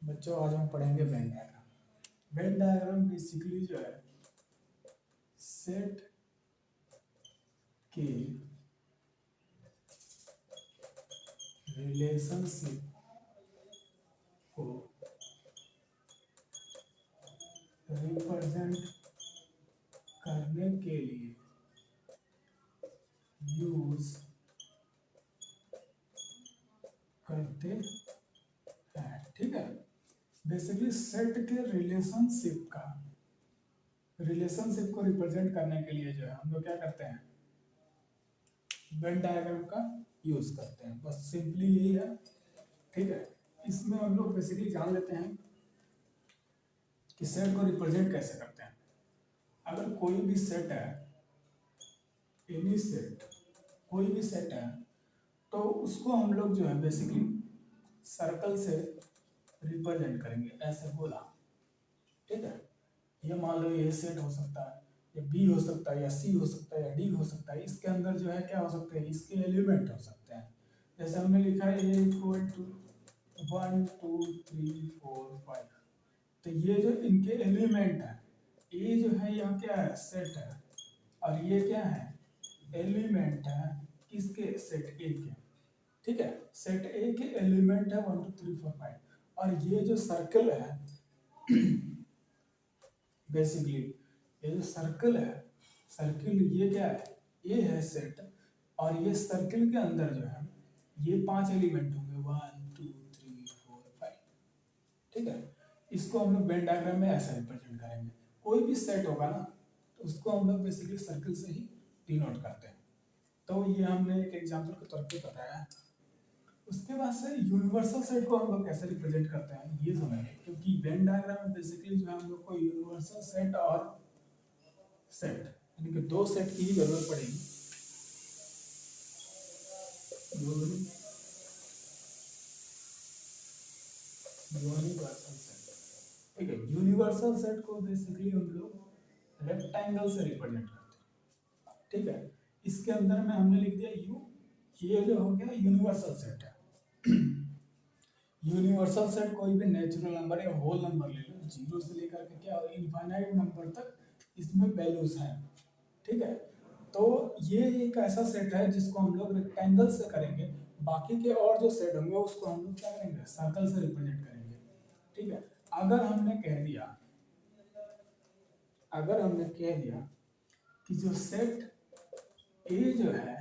बच्चों आज हम पढ़ेंगे Venn diagram. Venn diagram basically जो है सेट के रिलेशनशिप को रिप्रेजेंट करने के लिए यूज करते हैं। ठीक है, बेसिकली सेट के रिलेशनशिप को रिप्रेजेंट करने के लिए जो है हम लोग क्या करते हैं, वेन डायग्राम का यूज करते हैं। बस सिंपली यही है। ठीक है, इसमें हम लोग बेसिकली जान लेते हैं कि सेट को रिप्रेजेंट कैसे करते हैं। अगर कोई भी सेट है, एनी सेट, कोई भी सेट है, तो उसको हम लोग जो है बेसिकली सर्कल से रिप्रेजेंट करेंगे, ऐसे बोला। ठीक है, ये मान लो ये सेट हो सकता है, ये बी हो सकता है, या सी हो सकता है, या डी हो सकता है। इसके अंदर जो है क्या हो सकते हैं, इसके एलिमेंट हो सकते हैं। जैसे हमने लिखा है ए इक्वल टू 1 2 3 4 5, तो ये जो इनके एलिमेंट है, ये जो है यह क्या है, सेट है, और ये क्या है, एलिमेंट है किसके, सेट ए के। ठीक है, सेट ए के एलिमेंट है 1 2 3 4 5, और ये जो सर्कल है बेसिकली ये जो सर्कल है, सर्कल ये क्या है, ये है सेट, और ये सर्कल के अंदर जो है ये 5 एलिमेंट होंगे 1 2 3 4 5। ठीक है, इसको हम लोग वेन डायग्राम में ऐसा रिप्रेजेंट करेंगे। कोई भी सेट होगा ना, तो उसको हम लोग बेसिकली सर्कल से ही डिनोट करते हैं। तो ये हमने एक एग्जांपल के तौर पे बताया है। उसके बाद से यूनिवर्सल सेट को हम लोग कैसे रिप्रेजेंट करते हैं ये समझेंगे, क्योंकि वेन डायग्राम में बेसिकली जो है हम लोग को यूनिवर्सल सेट और सेट यानी कि दो सेट की ही जरूरत पड़ेगी। यूनिवर्सल सेट, ठीक है, यूनिवर्सल सेट को बेसिकली हम लोग रेक्टेंगल से रिप्रेजेंट करते हैं। ठीक है, इसके अंदर में हमने लिख दिया यू, ये जो हो गया यूनिवर्सल सेट है। यूनिवर्सल सेट कोई भी नेचुरल नंबर या होल नंबर ले लो, जीरो से लेकर के क्या इनफाइनाइट नंबर तक इसमें वैल्यूज हैं। ठीक है, तो ये एक ऐसा सेट है जिसको हम लोग रेक्टेंगल से करेंगे, बाकी के और जो सेट होंगे उसको हम लोग क्या करेंगे, सर्कल से रिप्रेजेंट करेंगे। ठीक है, अगर हमने कह दिया कि जो सेट ए जो है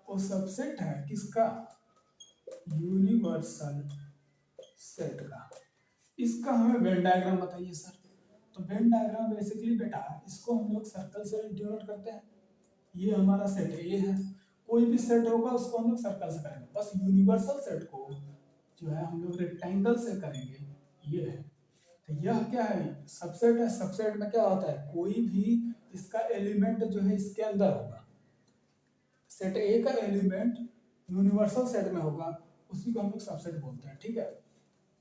वो सबसेट है किसका, यूनिवर्सल सेट का। इसका हमें वेन डायग्राम बताइए सर। तो वेन डायग्राम बेसिकली बेटा इसको हम लोग सर्कल से डिनोट करते हैं। ये हमारा सेट ए है, कोई भी सेट होगा उसको हम लोग सर्कल से करेंगे। बस यूनिवर्सल सेट को जो है हम लोग रेक्टेंगल से करेंगे, ये है। तो यह क्या है, सबसेट है। सबसेट में क्या होता है, कोई भी इसका एलिमेंट जो है इसके अंदर होगा। सेट ए का एलिमेंट यूनिवर्सल सेट में होगा, उसी को हम लोग सबसेट बोलते हैं। ठीक है,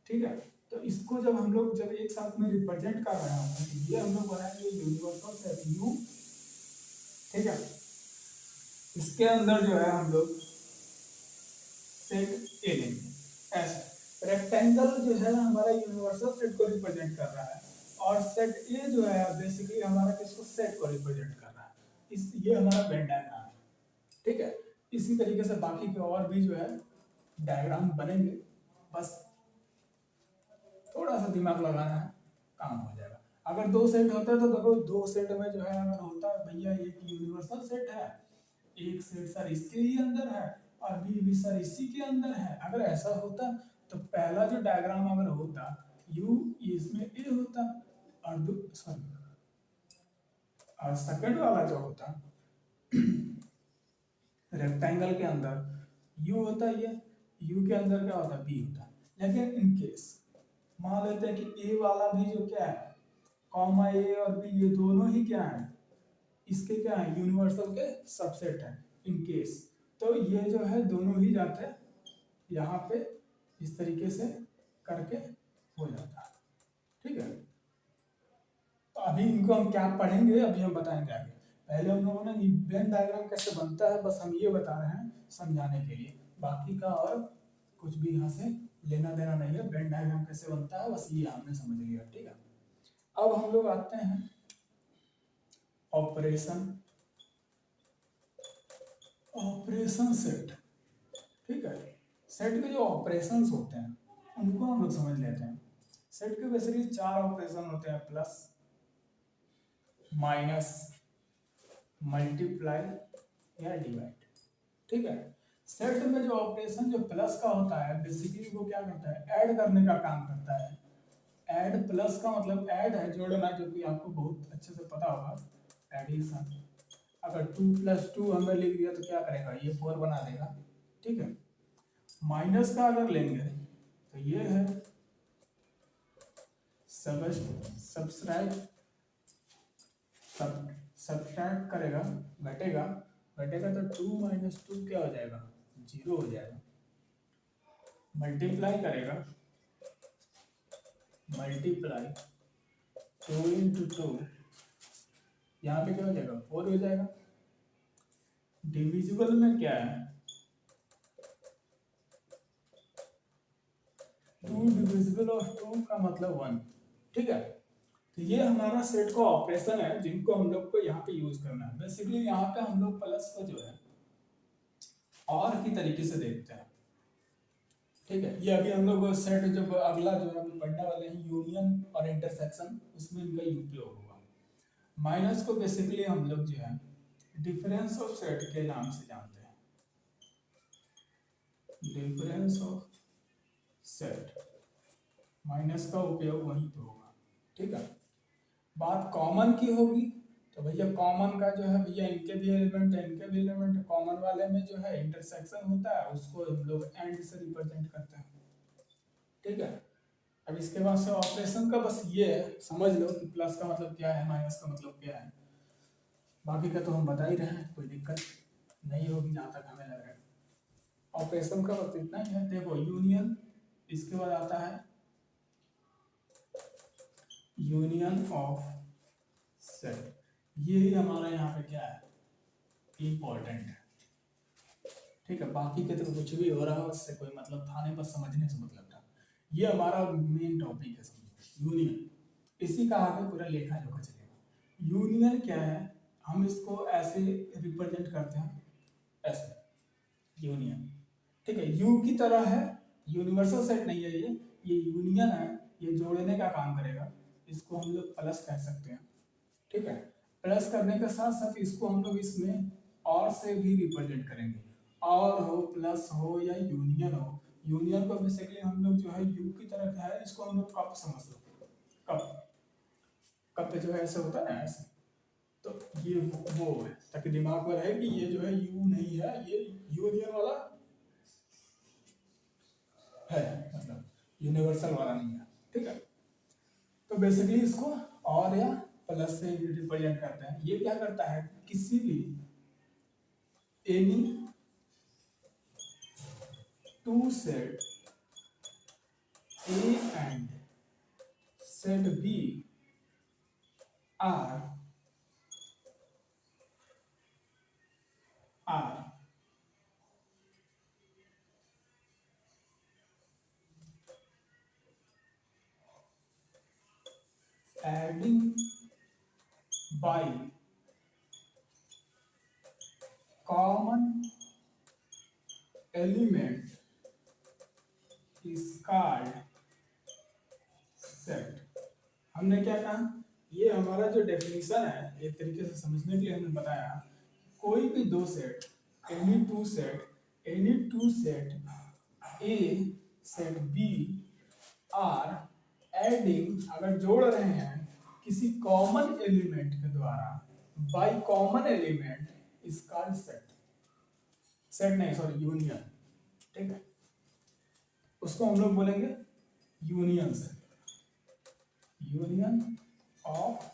ठीक है, तो इसको जब हम लोग जब एक साथ में रिप्रेजेंट कर रहे हैं तो ये हम लोग बनाएंगे यूनिवर्सल सेट यू। ठीक है, इसके अंदर जो है हम लोग सेट ए लेंगे, ऐसे रेक्टेंगल जो है हमारा यूनिवर्सल सेट को रिप्रेजेंट कर रहा है, और सेट ए जो है बेसिकली हमारा किसको, सेट को रिप्रेजेंट कर रहा है। ये हमारा वेन डायग्राम है। ठीक है, इसी तरीके से बाकी के और भी जो है डायग्राम बनेंगे, बस थोड़ा सा दिमाग लगाना है, काम हो जाएगा। अगर दो सेट होता है तो देखो, दो सेट में जो है अगर होता है भैया एक यूनिवर्सल सेट है, एक सेट सर इसके ही अंदर है, और बी भी सर इसी के अंदर है, अगर ऐसा होता तो पहला जो डायग्राम अगर होता यू इसमें ए होता, और सॉरी और सेकंड वाला जो होता रेक्टेंगल के अंदर यू होता, ये यू के अंदर क्या होता, बी होता। लेकिन इन केस मान लेते हैं कि ए वाला भी जो क्या है, कॉमा ए और बी ये दोनों ही क्या है, इसके क्या है, यूनिवर्सल के सबसेट है। इन केस तो ये जो है दोनों ही जाते हैं यहाँ पे, इस तरीके से करके हो जाता है। ठीक है, तो अभी इनको हम क्या पढ़ेंगे, अभी हम बताएंगे आगे। पहले हम लोगों ने वेन डायग्राम कैसे बनता है बस हम ये बता रहे हैं समझाने के लिए, बाकी का और कुछ भी यहाँ से लेना देना नहीं है। वेन डायग्राम कैसे बनता है बस ये आपने समझ लिया, ठीक है। अब हम लोग आते हैं ऑपरेशन सेट, ठीक है। सेट के जो ऑपरेशंस होते हैं उनको हम लोग समझ लेते हैं। सेट के बेसिकली 4 ऑपरेशन होते हैं, प्लस, माइनस, मल्टीप्लाई या डिवाइड, ठीक है। सेट में जो ऑपरेशन जो प्लस का होता है बेसिकली वो क्या करता है, ऐड करने का काम करता है। ऐड, प्लस का मतलब ऐड है, जोड़ना, जो कि आपको बहुत अच्छे से पता होगा, एडिशन। अगर 2 + 2 हमने लिख दिया तो क्या करेगा, ये 4 बना देगा, ठीक है। माइनस का अगर लेंगे तो ये है सब्सट्रैक्ट करेगा, घटेगा, तो 2 - 2 क्या हो जाएगा, 0 हो जाएगा। मल्टीप्लाई करेगा, मल्टीप्लाई 2 × 2, यहाँ पे क्या हो जाएगा, 4 हो जाएगा। डिविजिबल में क्या है, 2 डिविजिबल ऑफ 2 का मतलब 1, ठीक है। तो ये हमारा सेट का ऑपरेशन है जिनको हम लोग को यहाँ पे यूज करना है। बेसिकली यहाँ पे हम लोग प्लस को जो है और की तरीके से देखते हैं, ठीक है। ये अभी हम लोग सेट जो अगला जो हम पढ़ने वाले हैं यूनियन और इंटरसेक्शन, उसमें इनका उपयोग होगा। माइनस को बेसिकली हम लोग जो है डिफरेंस ऑफ सेट के नाम से जानते हैं, डिफरेंस ऑफ सेट, माइनस का उपयोग वहीं पे होगा, ठीक है। बात कॉमन की होगी तो भैया कॉमन का जो है भैया इनके भी एलिमेंट है, इनके भी एलिमेंट है, कॉमन वाले में जो है इंटरसेक्शन होता है, उसको हम लोग एंड से रिप्रेजेंट करते हैं, ठीक है। अब इसके बाद से ऑपरेशन का बस ये है, समझ लो कि प्लस का मतलब क्या है, माइनस का मतलब क्या है। बाकी का तो हम बता ही रहे हैं, कोई दिक्कत नहीं होगी जहाँ तक हमें लग रहा है। ऑपरेशन का बस इतना ही है। देखो यूनियन, इसके बाद आता है यूनियन ऑफ सेट, ये ही हमारा यहाँ पे क्या है, इम्पोर्टेंट है, ठीक है। बाकी के तो कुछ भी हो रहा है उससे कोई मतलब था नहीं, बस समझने से मतलब था। ये हमारा मेन टॉपिक है, समझो यूनियन, इसी का आगे पूरा लेखा जोखा चलेगा। यूनियन क्या है, हम इसको ऐसे रिप्रेजेंट करते हैं, ऐसे यूनियन, ठीक है। यू की तरह है, यूनिवर्सल सेट नहीं है ये यूनियन है, ये जोड़ने का काम करेगा। इसको हम लोग प्लस कह सकते हैं, ठीक है। प्लस करने के साथ साथ इसको हम लोग इसमें और से भी रिप्रेजेंट करेंगे, और हो, प्लस हो या यूनियन हो। यूनियन को बेसिकली हम लोग जो है यू की तरह है, इसको हम लोग कप समझ लो, कप, कप जो है ऐसे होता है ना, ऐसे। तो ये वो है, ताकि दिमाग में रहे कि ये जो है यू नहीं है, ये यूनियन वाला है, मतलब यूनिवर्सल वाला नहीं है, ठीक है। तो बेसिकली इसको और या प्लस से रिप्रेजेंट करते हैं। ये क्या करता है, किसी भी any two set A and set B are adding by common element is called set। हमने क्या कहा, ये हमारा जो डेफिनेशन है एक तरीके से समझने के लिए हमने बताया, कोई भी दो set, any two set A set B are adding, अगर जोड़ रहे हैं किसी कॉमन एलिमेंट के द्वारा, by common element is called set. Set नहीं, सॉरी, यूनियन, ठीक है। उसको हम लोग बोलेंगे union set, union of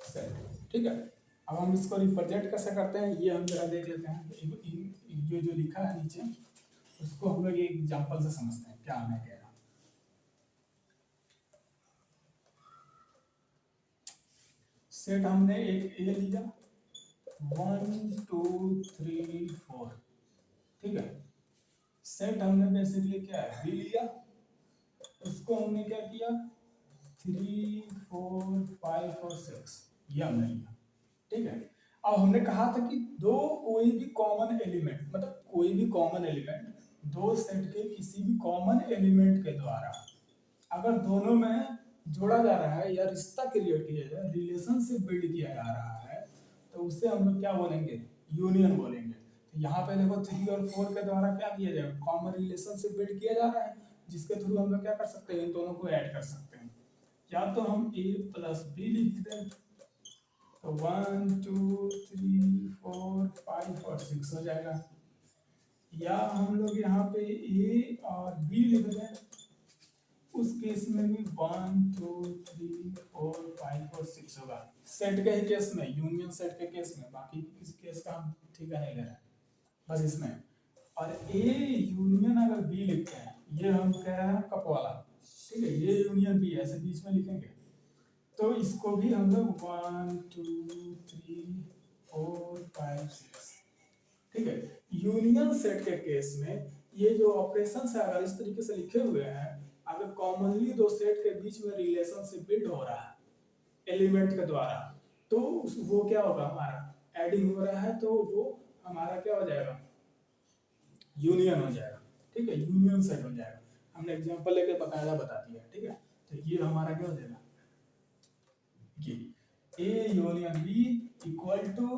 set, ठीक है। अब हम इसको रिप्रेजेंट कैसे करते हैं ये हम जरा देख लेते हैं। जो लिखा है नीचे उसको हम लोग एक एग्जांपल से समझते हैं क्या हमें कह रहा। सेट हमने एक ए लिया, 1 2 3 4, ठीक है। सेट हमने बेसिकली क्या है, बी लिया, उसको हमने क्या किया, 3 4 5 और 6 ये हमने लिया, ठीक है। अब हमने कहा था कि दो कोई भी कॉमन एलिमेंट, मतलब कोई भी कॉमन एलिमेंट दो सेट के किसी भी कॉमन एलिमेंट के द्वारा अगर दोनों में जोड़ा जा रहा है या रिश्ता क्रिएट किया जा रहा है, रिलेशनशिप बिल्ड किया जा रहा है, तो उससे हम लोग क्या बोलेंगे, यूनियन बोलेंगे। तो यहाँ पे देखो 3 और 4 के द्वारा क्या किया जाएगा, कॉमन रिलेशनशिप बिल्ड किया जा रहा है, जिसके थ्रू हम लोग क्या कर सकते हैं, इन दोनों को ऐड कर सकते हैं। या तो हम a प्लस बी लिख दें, तो 1 2 3 4 5 और 6 हो जाएगा। या हम लोग यहाँ पे a और b लिख दें, उस केस में भी 1 2 3 4 5 और 6 होगा। सेट के ही केस में, यूनियन सेट के केस में, बाकी किसी केस का हम ठीक है नहीं ले रहे हैं, बस इसमें। और ए यूनियन अगर बी लिखते हैं, ये हम कह रहे हैं कप वाला, ठीक है, ये यूनियन बी ऐसे बीच में लिखेंगे, तो इसको भी हम लोग 1 2 3 4 5 6, ठीक है। यूनियन सेट के केस में ये जो ऑपरेशन है अगर इस तरीके से लिखे हुए हैं, अगर कॉमनली दो सेट के बीच में रिलेशनशिप बिल्ड हो रहा है एलिमेंट के द्वारा, तो वो क्या होगा, हमारा एडिंग हो रहा है, तो वो हमारा क्या हो जाएगा, यूनियन हो जाएगा, ठीक है, यूनियन सेट हो जाएगा। हमने एग्जांपल लेके बकायदा बता दिया, ठीक है। तो ये हमारा क्या हो जाएगा, ये A union B equal to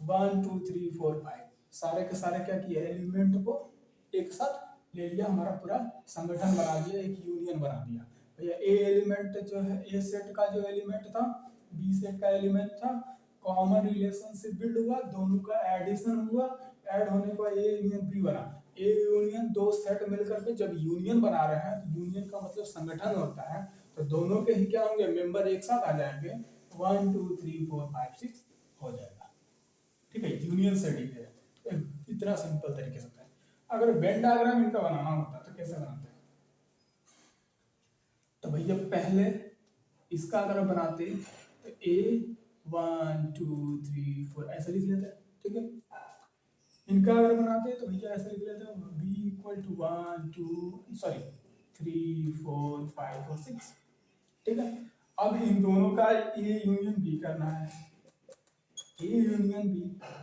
1 2 3 4 5, सारे के सारे क्या किए, एलिमेंट को एक साथ ले लिया, हमारा पूरा संगठन बना दिया, एक यूनियन बना दिया। भैया ए एलिमेंट जो है, ए सेट का जो एलिमेंट था, बी सेट का एलिमेंट था, कॉमन रिलेशनशिप बिल्ड हुआ, दोनों का एडिशन हुआ, ऐड होने पर ए यूनियन बी बना। ए यूनियन दो सेट मिलकर के जब यूनियन बना रहे हैं, तो यूनियन का मतलब संगठन होता है, तो दोनों के ही क्या होंगे, मेंबर एक साथ आ जाएंगे, 1 2 3 4 5 6 हो जाएगा, ठीक है, यूनियन सेटिंग है। इतना सिंपल तरीके से होता है। अगर वेन डायग्राम इनका बनाना होता तो कैसे बनाते हैं, तो भैया पहले इसका अगर बनाते तो a 1 2 3 4 ऐसे लिख लेते हैं, ठीक है। इनका अगर बनाते तो भैया ऐसे लिख लेते हैं, b इक्वल टू 1 2 सॉरी 3 4 5 और 6, ठीक है। अब इन दोनों का a यूनियन b करना है, A union B,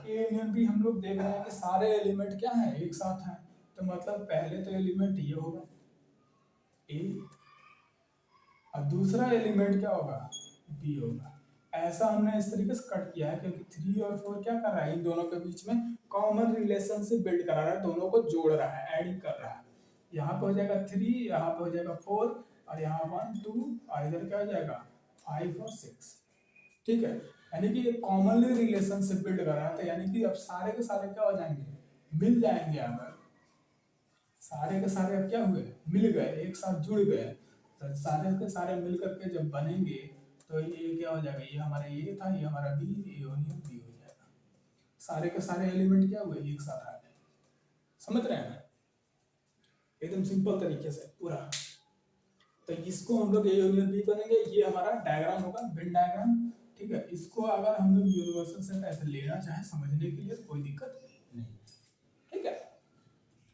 A union B हम लोग देख रहे हैं कि सारे एलिमेंट क्या हैं, एक साथ हैं, तो मतलब पहले तो एलिमेंट ये होगा ए, और दूसरा एलिमेंट क्या होगा, बी होगा। ऐसा हमने इस तरीके से कट किया है क्योंकि 3 और 4 क्या कर रहा है, इन दोनों के बीच में कॉमन रिलेशनशिप बिल्ड करा रहा है, दोनों को जोड़ रहा है, एडिंग कर रहा है। यहाँ पे हो जाएगा 3, यहाँ पे हो जाएगा 4, और यहाँ 1 2, और इधर क्या हो जाएगा 5 और 6, ठीक है। यानी कि एक कॉमनली रिलेशनशिप बिल्ड कर रहा है, तो यानी कि अब सारे के सारे क्या हो जाएंगे, मिल जाएंगे। अगर सारे के सारे अब क्या हुए, मिल गए, एक साथ जुड़ गए, तो सारे के सारे मिल करके जब बनेंगे, तो ये क्या हो जाएगा, ये हमारा ए था, ये हमारा बी, ये यूनियन बी हो जाएगा। सारे के सारे एलिमेंट क्या हुए, एक साथ आ गए। समझ रहे हैं, एकदम सिंपल तरीके से पूरा। तो इसको हम लोग ए यूनियन बी करेंगे, ये हमारा डायग्राम होगा, वेन डायग्राम, ठीक है। इसको अगर हम लोग यूनिवर्सल सेट ऐसे लेना चाहे समझने के लिए तो कोई दिक्कत नहीं, ठीक है।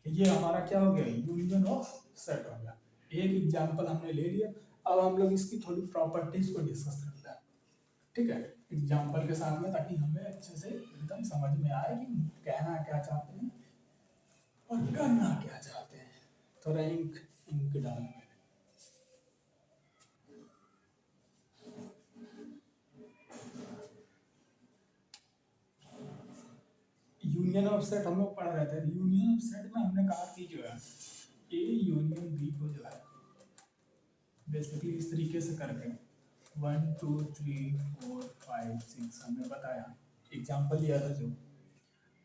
ये हमारा क्या हो गया, यूनियन ऑफ सेट हो गया। एक एग्जांपल हमने ले लिया, अब हम लोग इसकी थोड़ी प्रॉपर्टीज को डिस्कस करते हैं, ठीक है, एग्जांपल के साथ में, ताकि हमें अच्छे से एकदम समझ में आए कि कहना क्या चाहते हैं और करना क्या चाहते हैं। थोड़ा इंक इंक डालना, यूनियन ऑफ सेट हम लोग पढ़ रहे थे। यूनियन ऑफ सेट में हमने कहा कि जो है ए यूनियन बी को जो है बेसिकली इस तरीके से करके 1 2 3 4 5 6 हमने बताया, एग्जांपल लिया था जो।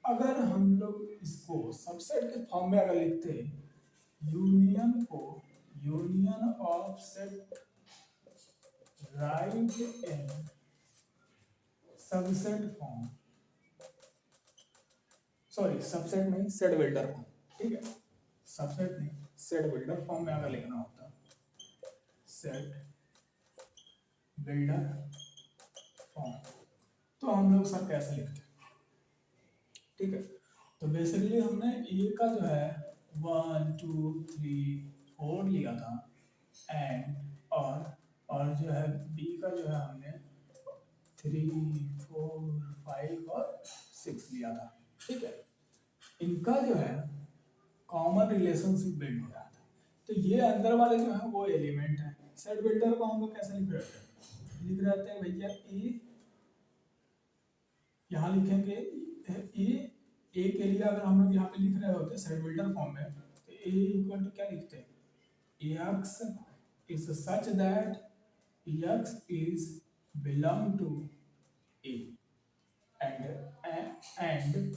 अगर हम लोग इसको सबसेट के फॉर्म में अगर लिखते, यूनियन को, union of set right in subset form, sorry subset नहीं, सेट बिल्डर फॉर्म, ठीक है, सबसेट नहीं, सेट बिल्डर फॉर्म में अगर लिखना होता, सेट बिल्डर फॉर्म, तो हम लोग सर कैसे लिखते हैं, ठीक है। तो बेसिकली हमने ए का जो है 1 2 3 4 लिया था एंड और जो है बी का जो है हमने 3 4 5 और 6 लिया था। ठीक है, इनका जो है कॉमन रिलेशनशिप बिल्ड हो रहा था। तो ये अंदर वाले जो है वो एलिमेंट है। सेट बिल्डर को हम लोग कैसे लिख रहे थे, लिख रहे थे भैया ए, यहाँ लिखेंगे ए के लिए अगर हम लोग यहाँ पे लिख रहे होते सेट बिल्डर फॉर्म में, तो ए इक्वल टू क्या लिखते हैं, x is such that x is belong to a and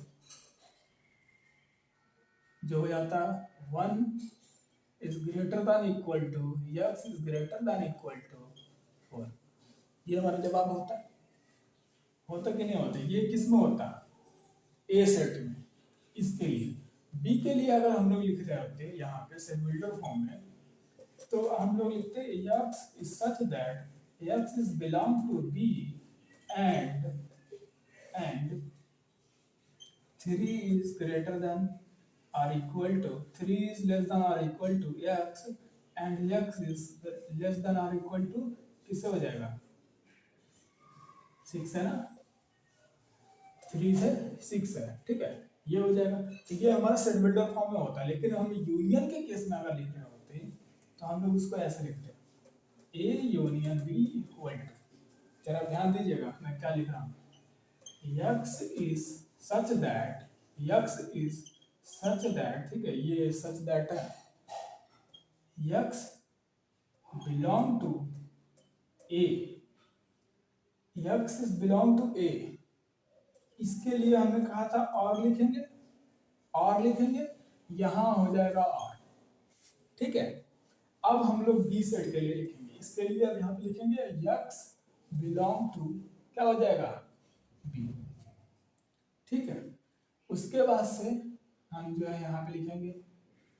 जो हो जाता 1 is greater than equal to x is greater than equal to 4। ये हमारा जवाब होता कि नहीं होता, ये किस में होता, ए सेट में। इसके लिए बी के लिए अगर हम लोग लिख रहे होते यहाँ पे सेट बिल्डर फॉर्म में, तो हम लोग लिखते x is such that x is belong to b and 3 is greater than or equal to 3 is less than or equal to x and x is less than or equal to किससे हो जाएगा, 6 है ना, 3 से 6 है। ठीक है, ये हो जाएगा। तो ये हमारा सेट बिल्डर फॉर्म में होता है, लेकिन हम यूनियन के केस में अगर लिख रहे होते तो हम लोग उसको ऐसे लिखते हैं A union B equal to, जरा ध्यान दीजिएगा मैं क्या लिख रहा हूँ, x is such that x is such that, ठीक है, ये such that है, x belong to a, x is belong to a। इसके लिए हमने कहा था और लिखेंगे यहाँ हो जाएगा और। ठीक है, अब हम लोग बी सेट के लिए लिखेंगे, इसके लिए अब यहाँ पे लिखेंगे x belong to क्या हो जाएगा, b। ठीक है, उसके बाद से हम जो है यहाँ पे लिखेंगे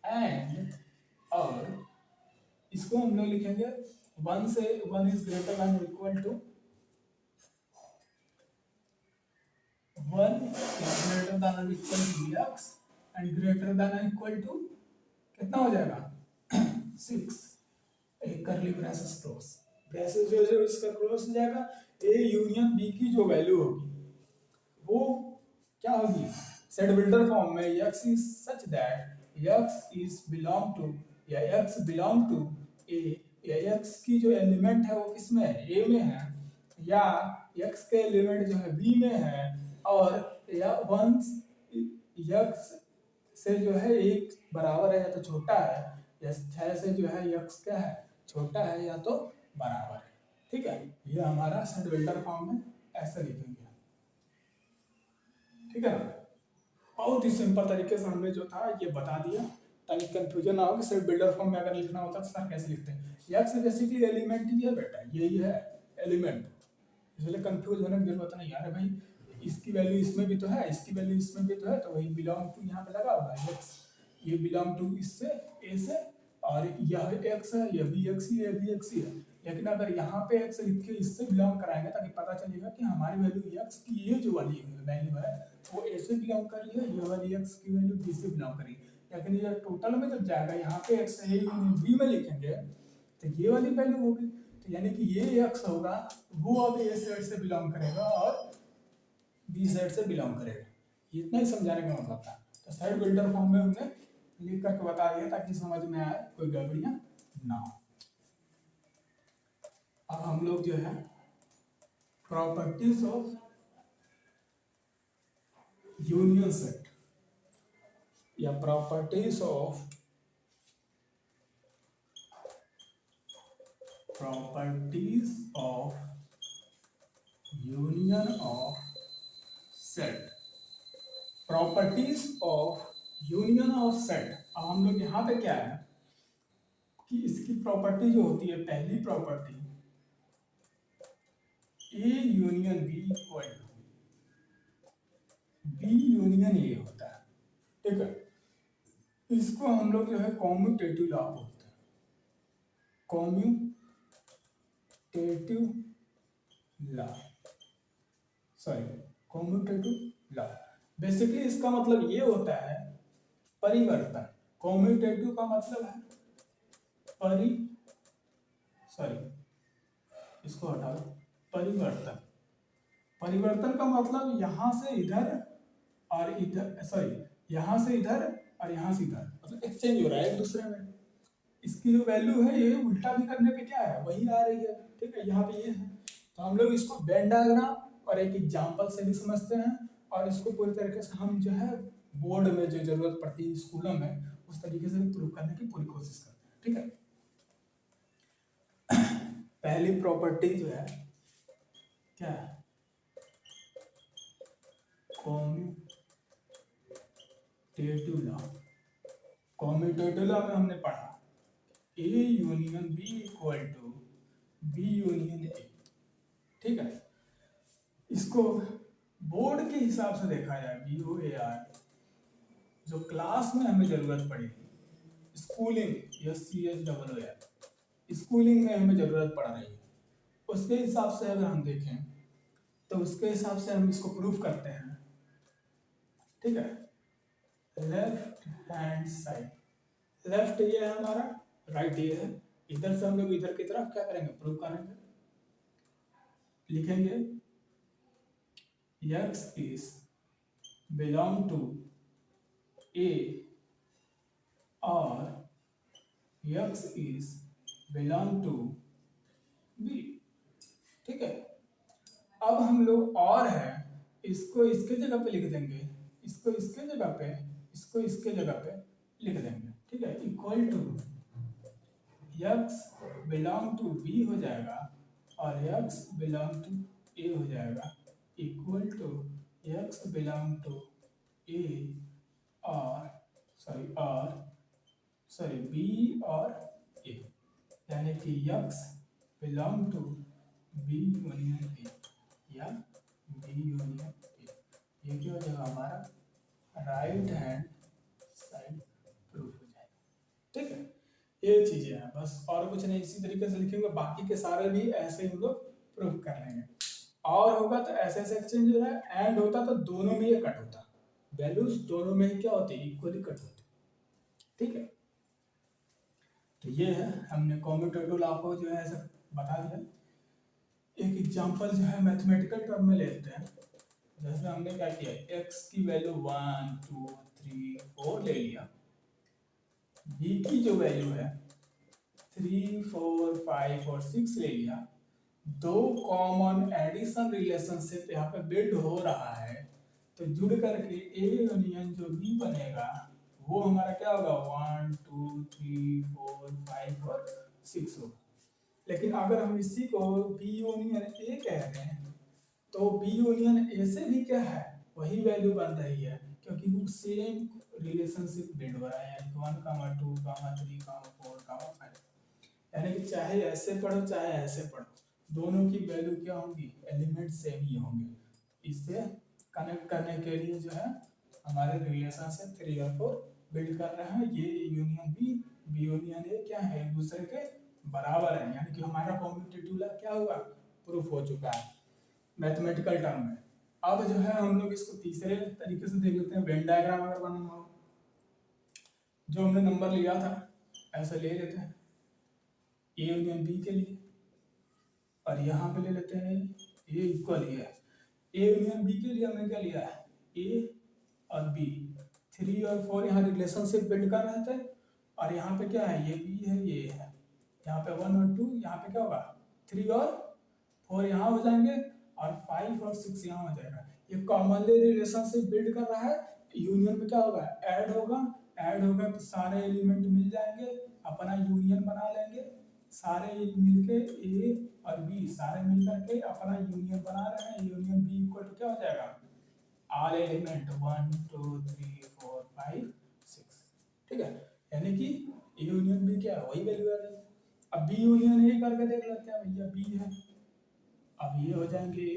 एंड, और इसको हम लोग लिखेंगे 1 से 1 is greater than equal to 1 is greater than or equal to x and greater than or equal to कितना हो जाएगा 6, एक करली ब्रेसेस क्लोज, ब्रेसेस जो इसका क्लोज हो जाएगा, ए यूनियन बी की जो वैल्यू होगी वो क्या होगी, सेट बिल्डर फॉर्म में x is such that x is belong to या x belong to a, या x की जो एलिमेंट है वो किसमें है, a में है, या x के एलिमेंट जो है b में है, और या 1 x से जो है एक बराबर है या तो छोटा है, या 6 से जो है x क्या है, छोटा है या तो बराबर है। ठीक है, ये हमारा सेट बिल्डर फॉर्म में ऐसे लिखेंगे। ठीक है ना, बहुत ही सिंपल तरीके से हमने जो था ये बता दिया, ताकि कंफ्यूजन ना हो कि सिर्फ बिल्डर फॉर्म में अगर लिखना होता तो सर कैसे लिखते हैं। x बेसिकली एलिमेंट ही है बेटा, यही है एलिमेंट, इसलिए कंफ्यूज होने की जरूरत नहीं। यार भाई इसकी वैल्यू इसमें भी तो है, इसकी वैल्यू इसमें भी तो है, तो वही बिलोंग टू यहाँ पे लगा हुआ है x, ये बिलोंग टू इससे a से, और यह x है, यह भी x ही है, भी x ही है। लेकिन अगर यहाँ पे x लिख के इससे बिलोंग कराएंगे ताकि पता चलेगा कि हमारी वैल्यू x की ये जो वाली वैल्यू है वो a से बिलोंग कर रही है, ये वाली x की वैल्यू b से बिलोंग कर रही है। लेकिन ये टोटल में जब जाएगा यहाँ पे x है b में लिखेंगे तो ये वाली वैल्यू होगी, तो यानी कि ये x होगा वो अब a सेट से बिलोंग करेगा और बी सेट से बिलोंग करेगा। इतना ही समझाने का मतलब था। तो सेट बिल्डर फॉर्म में हमने लिख करके बता दिया ताकि समझ में आए, कोई गड़बड़ियां ना हो। अब हम लोग जो है प्रॉपर्टीज ऑफ यूनियन सेट या properties of union of set, properties of union of set. अब हम लोग यहाँ पे क्या है कि इसकी प्रॉपर्टी जो होती है, पहली property A union B equal to B union A होता है। ठीक है, इसको हम लोग जो है कॉम्यूटेटिव लॉ बोलते हैं, commutative law, commutative law. Basically इसका मतलब ये होता है परिवर्तन, कॉम्यूटेटिव का मतलब है परि सॉरी इसको हटा दो, परिवर्तन। परिवर्तन का मतलब यहाँ से इधर और इधर, सॉरी यहाँ से इधर और यहाँ से इधर, मतलब एक्सचेंज हो रहा है एक दूसरे में। इसकी जो वैल्यू है ये उल्टा भी करने पे क्या है वही आ रही है, ठीक है, यहाँ पे ये है। तो हम लोग इसको वेन डायग्राम और एक एग्जाम्पल से भी समझते हैं, और इसको पूरी तरीके से हम जो है बोर्ड में जो जरूरत पड़ती है स्कूलों में उस तरीके से प्रूव करने की पूरी कोशिश करते हैं, ठीक है। पहली प्रॉपर्टी जो है क्या है, कॉम्यूटेटिव लॉ। कॉम्यूटेटिव लॉ में हमने पढ़ा A union B equal to B union A, ठीक है। इसको बोर्ड के हिसाब से देखा जाए BOAR, जो क्लास में हमें जरूरत पड़ेगी, स्कूलिंग SCHOOR, स्कूलिंग में हमें जरूरत पड़ रही है, उसके हिसाब से अगर हम देखें तो उसके हिसाब से हम इसको प्रूफ करते हैं, ठीक है। लेफ्ट हैंड साइड, लेफ्ट ये है हमारा, राइट ये है, इधर से हम लोग इधर की तरफ क्या करेंगे, प्रूफ करेंगे। लिखेंगे x is belong to A और x is belong to B, ठीक है। अब हम लोग और है इसको इसके जगह पे लिख देंगे, इसको इसके जगह पे, इसको इसके जगह पे लिख देंगे, ठीक है। Equal to x belong to B हो जाएगा और x बिलोंग टू A हो जाएगा, equal to x belong to A और सॉरी B और A, यानी कि x belong to B union A या B यूनियन A। ये क्या हो जाएगा हमारा राइट हैंड साइड प्रूफ हो जाएगा, ठीक है। ये चीजें हैं बस, और कुछ नहीं। इसी तरीके से लिखेंगे, बाकी के सारे भी ऐसे ही हम लोग प्रूफ कर लेंगे। और होगा तो ऐसे ऐसे एक्सचेंज हो रहा है, एंड होता तो दोनों में ये कट होता, वैल्यूज दोनों में ही क्या होती है, इक्वली कट होती, ठीक है। तो ये है, हमने कॉम्यूटेटिव लॉ को जो है ऐसे बता दिया। एक एग्जांपल जो है मैथमेटिकल टर्म में लेते हैं, जैसे हमने क्या किया, x की वैल्यू 1 2 3 4 ले लिया, b की जो वैल्यू है 3 4 5 और 6 ले लिया। दो कॉमन एडिशन रिलेशनशिप यहाँ पे बिल्ड हो रहा है, तो जुड़ करके ए यूनियन जो बी बनेगा वो हमारा क्या होगा, 1 2 3 4 5 और 6 होगा। लेकिन अगर हम इसी को बी यूनियन ए कह रहे हैं तो बी यूनियन ए से भी क्या है वही वैल्यू बन रही है, क्योंकि वो सेम रिलेशनशिप बिल्ड हो रहा है, यानी 1 2 3 4 5, यानी कि चाहे ऐसे पढ़ो चाहे ऐसे पढ़ो दोनों की वैल्यू क्या होंगी, एलिमेंट सेम ही होंगे। इससे कनेक्ट करने के लिए जो है हमारे रिलेशनशिप 3 और 4 बिल्ड कर रहे हैं। ये यूनियन बी यूनियन ए क्या है, एक दूसरे के बराबर है, यानी कि हमारा कॉम्यूटेटिव लॉ क्या हुआ, प्रूफ हो चुका है मैथमेटिकल टर्म में। अब जो है हम लोग इसको तीसरे तरीके से देख लेते हैं, वेन डायग्राम अगर बनाना हो, जो हमने नंबर लिया था ऐसा ले लेते हैं ए यूनियन बी के लिए, और यहाँ पे ले लेते हैं ए इक्वल है, ए यूनियन बी के लिए हमने क्या लिया है, ए और बी, 3 और 4 यहाँ रिलेशनशिप बिल्ड कर रहे थे, और यहाँ पे क्या है, ये बी है ये है, यहाँ पे 1 और 2, यहाँ पे क्या होगा 3 और 4 यहाँ हो जाएंगे, और 5 और 6 यहाँ हो जाएगा। ये कॉमनली रिलेशनशिप बिल्ड कर रहा है, यूनियन में क्या होगा, ऐड होगा तो सारे एलिमेंट मिल जाएंगे, अपना यूनियन बना लेंगे, सारे मिलके ए और बी सारे मिल करके अपना यूनियन बना रहे हैं, यूनियन बी इक्वल टू क्या हो जाएगा, ऑल एलिमेंट 1 2 3 4 5 6, ठीक है। यानी कि यूनियन बी क्या है, वही वैल्यू आ रही है। अब बी यूनियन ए करके देख लेते हैं, भैया बी है, अब ये हो जाएंगे,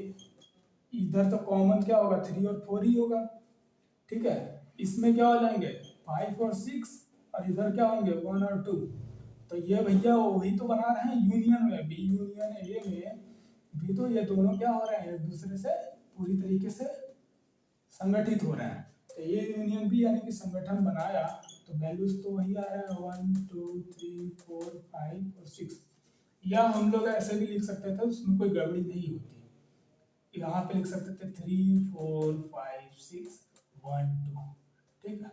इधर तो कॉमन क्या होगा 3 और 4 ही होगा, ठीक है। इसमें क्या हो जाएंगे 5 और 6, और इधर क्या होंगे 1 और 2, तो ये भैया वही तो बना रहे हैं यूनियन में, बी यूनियन ए में भी तो ये दोनों क्या हो रहे हैं, एक दूसरे से पूरी तरीके से संगठित हो रहे हैं। तो ये यूनियन बी यानी कि संगठन बनाया, तो वैल्यूज तो वही आ रहा है 1 2 3 4 5 और 6। या हम लोग ऐसे भी लिख सकते थे, उसमें कोई गड़बड़ी नहीं होती। यहाँ पे लिख सकते थे 3 4 5 6 1 2। ठीक है,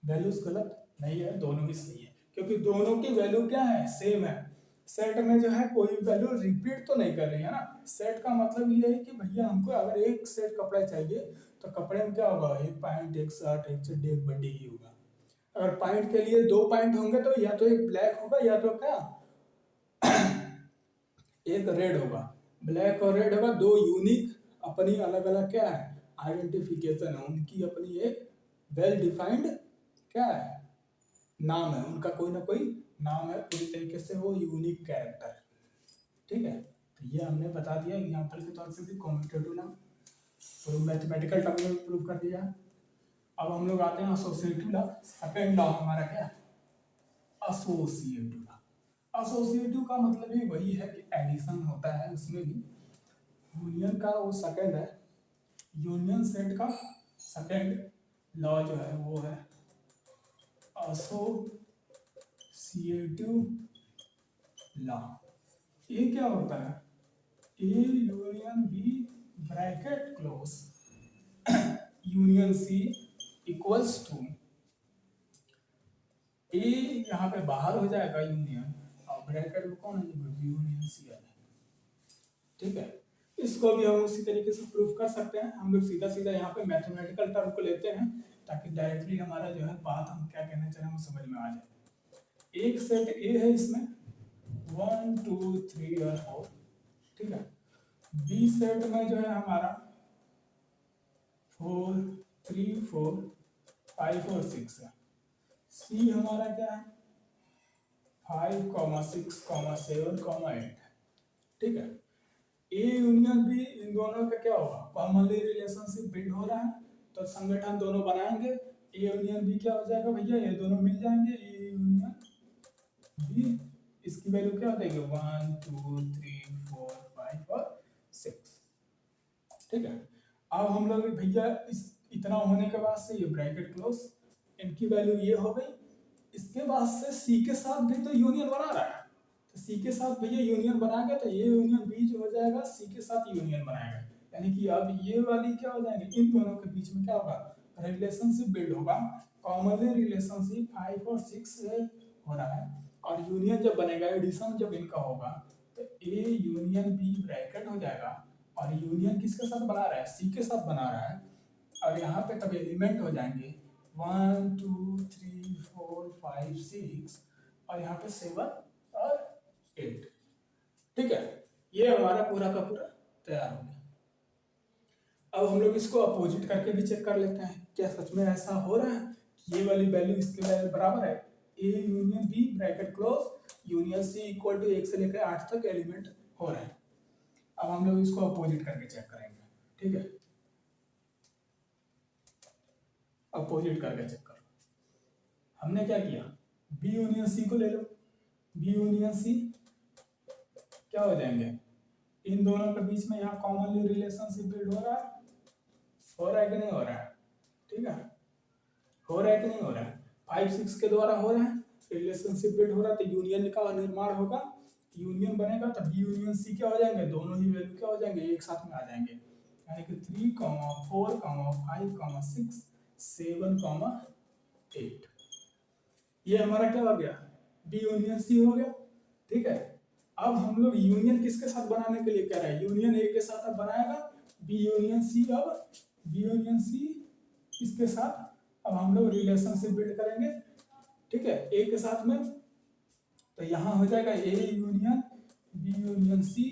वैल्यूज गलत नहीं है, दोनों ही सही है, क्योंकि दोनों की वैल्यू क्या है, सेम है। सेट में जो है कोई वैल्यू रिपीट तो नहीं कर रही है ना। सेट का मतलब ये है कि भैया हमको अगर एक सेट कपड़ा चाहिए तो कपड़े में क्या होगा, एक पैंट एक शर्ट एक चड्डी एक बड्डी ही होगा। अगर पैंट के लिए दो पैंट होंगे तो या तो एक ब्लैक होगा या तो क्या एक रेड होगा। ब्लैक और रेड होगा, दो यूनिक अपनी अलग अलग क्या है आइडेंटिफिकेशन है, उनकी अपनी एक वेल डिफाइंड क्या है नाम है, उनका कोई ना कोई नाम है, पूरी तरीके से वो यूनिक कैरेक्टर। ठीक है, तो ये हमने बता दिया एग्जाम्पल के तौर पे भी कॉम्पिटेटिव नाम और मैथमेटिकल टर्म में प्रूव कर दिया। अब हम लोग आते हैं एसोसिएटिव लॉ। सेकंड लॉ हमारा क्या है, एसोसिएटिव लॉ। एसोसिएटिव का मतलब ही वही है कि एडिशन होता है, उसमें भी यूनियन का वो सेकंड है, यूनियन सेट का सेकंड लॉ जो है वो है एसोसिएटिव लॉ। ये क्या होता है, A union B bracket close union C equals to A, यहाँ पे बाहर हो जाएगा यूनियन और ब्रैकेट में कौन है, यूनियन सी है। ठीक है, इसको भी हम उसी तरीके से प्रूफ कर सकते हैं। हम लोग सीधा सीधा यहाँ पे मैथमेटिकल टर्म को लेते हैं ताकि डायरेक्टली हमारा जो है बात हम क्या कहना चाह रहे हैं वो समझ में आ जाए। एक सेट ए है, इसमें 1 2 3 और 4। ठीक है, बी सेट में जो है हमारा 4 3 4 5 और 6 है। सी हमारा क्या है 5 6 7 8। ठीक है, ए यूनियन बी, इन दोनों का क्या होगा, कॉमनली रिलेशनशिप बिल्ड हो रहा है तो संगठन दोनों बनाएंगे। ए यूनियन बी क्या हो जाएगा भैया, ये दोनों मिल जाएंगे, ए यूनियन बी। इसकी वैल्यू क्या हो जाएगी 1 2 3 4 5 और 6। ठीक है, अब हम लोग भैया इस इतना होने के बाद से ये ब्रैकेट क्लोज, इनकी वैल्यू ये हो गई। इसके बाद से सी के साथ भी तो यूनियन बना रहा है, तो सी के साथ भैया यूनियन बनाएंगे तो ये यूनियन बी जो हो जाएगा सी के साथ यूनियन बनाएगा, यानी कि अब ये वाली क्या हो जाएंगे, इन दोनों के बीच में क्या होगा, रिलेशनशिप बिल्ड होगा। कॉमनली रिलेशनशिप 5 और 6 से हो रहा है और यूनियन जब बनेगा, एडिशन जब इनका होगा तो ए यूनियन बी ब्रैकेट हो जाएगा और यूनियन किसके साथ बना रहा है, सी के साथ बना रहा है। और यहाँ पे तब एलिमेंट हो जाएंगे 1 2 3 4 5 6 और यहाँ पे 7 और 8। ठीक है, ये हमारा पूरा का पूरा तैयार हो गया। अब हम लोग इसको अपोजिट करके भी चेक कर लेते हैं, क्या सच में ऐसा हो रहा है कि ये वाली वैल्यू इसके वैल्यू बराबर है, A union B bracket close union C equal to 1 से लेकर 8 तक एलिमेंट हो रहे हैं। अब हम लोग इसको अपोजिट करके चेक करेंगे। ठीक है, अपोजिट करके चेक करो। हमने क्या किया, बी यूनियन सी को ले लो, बी यूनियन सी क्या हो जाएंगे, इन दोनों के बीच में यहाँ कॉमनली रिलेशनशिप बिल्ड हो रहा है कि नहीं हो रहा है। ठीक है, हो रहा है कि नहीं हो रहा है, 5 6 के द्वारा हो रहा है, रिलेशनशिप बिल्ड हो रहा है तो यूनियन का निर्माण होगा, यूनियन बनेगा तो बी यूनियन सी क्या हो जाएंगे, दोनों ही वैल्यू क्या हो जाएंगे, एक साथ में आ जाएंगे, यानी कि 3 4 5 6 7 8। ये हमारा क्या हो गया, बी यूनियन सी हो गया। ठीक है, अब हम लोग यूनियन किसके साथ बनाने के लिए कह रहे हैं, यूनियन ए के साथ अब बनाएगा, बी यूनियन सी, अब बी यूनियन सी इसके साथ अब हम लोग रिलेशनशिप बिल्ड करेंगे। ठीक है, ए के साथ में तो यहाँ हो जाएगा A union B union C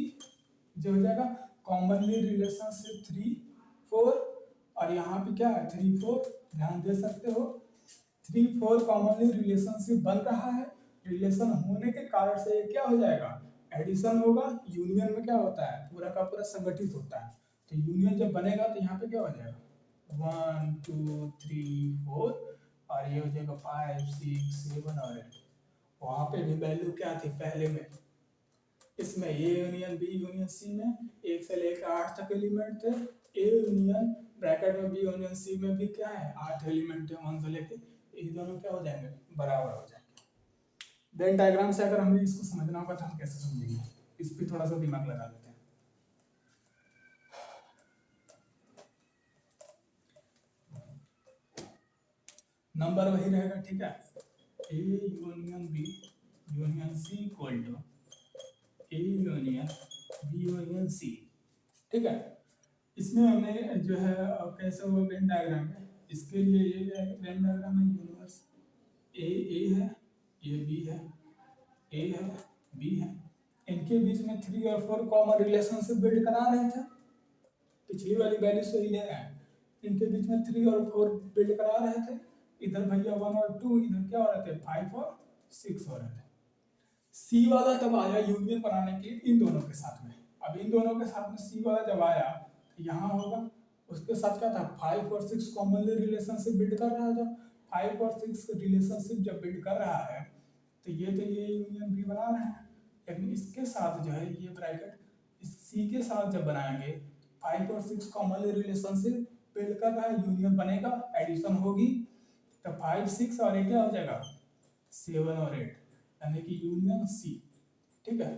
जो हो जाएगा कॉमनली रिलेशनशिप 3 4 और यहाँ पे क्या है 3 4, ध्यान दे सकते हो 3 4 कॉमनली रिलेशनशिप बन रहा है। रिलेशन होने के कारण से ये क्या हो जाएगा, एडिशन होगा। यूनियन में क्या होता है, पूरा का पूरा संगठित होता है, तो यूनियन जब बनेगा तो यहाँ पे क्या हो जाएगा 1 2 3 4 और ये हो जाएगा 5 6 7 और 8। वहां पे भी वैल्यू क्या थी पहले में, इसमें A union B union C में 1 से लेकर 8 तक एलिमेंट थे, ए यूनियन ब्रैकेट में बी यूनियन सी में भी क्या है 8 एलिमेंट थे 1 से लेकर ये दोनों क्या हो जाएंगे, बराबर हो जाएंगे। वेन डायग्राम से अगर हमें इसको समझना होगा तो हम कैसे समझेंगे, इस पर थोड़ा सा दिमाग लगा लेते हैं। नंबर वही रहेगा, ठीक है, A union B union C equal to A union B union C, ठीक है। इसमें हमें जो है कैसे होगा वेन डायग्राम है, इसके लिए ये वेन डायग्राम है, यूनिवर्स ए है, ये बी है, ए है, बी है, इनके बीच में 3 और 4 कॉमन रिलेशनशिप बिल्ड करा रहे थे, पिछली वाली वैल्यू से ही ले रहे हैं, इनके बीच में 3 और 4 बिल्ड करा रहे थे, इधर भैया 1 और 2, इधर क्या हो रहे थे 5 और 6 हो रहे थे। सी वाला तब आया यूनियन बनाने के लिए इन दोनों के साथ में, अब इन दोनों के साथ में सी वाला जब आया तो यहाँ होगा, उसके साथ क्या था 5 और 6 कॉमनली रिलेशनशिप बिल्ड कर रहा था, 5 और 6 रिलेशनशिप जब बिल्ड कर रहा है तो ये यूनियन भी बना रहे हैं, लेकिन इसके साथ जो है ये ब्रैकेट इस सी के साथ जब बनाएंगे 5 और 6 कॉमनली रिलेशनशिप बिल्ड कर रहा है, यूनियन बनेगा, एडिशन होगी तो 5 6 और ये क्या हो जाएगा 7 और 8, यानी कि यूनियन सी, ठीक है।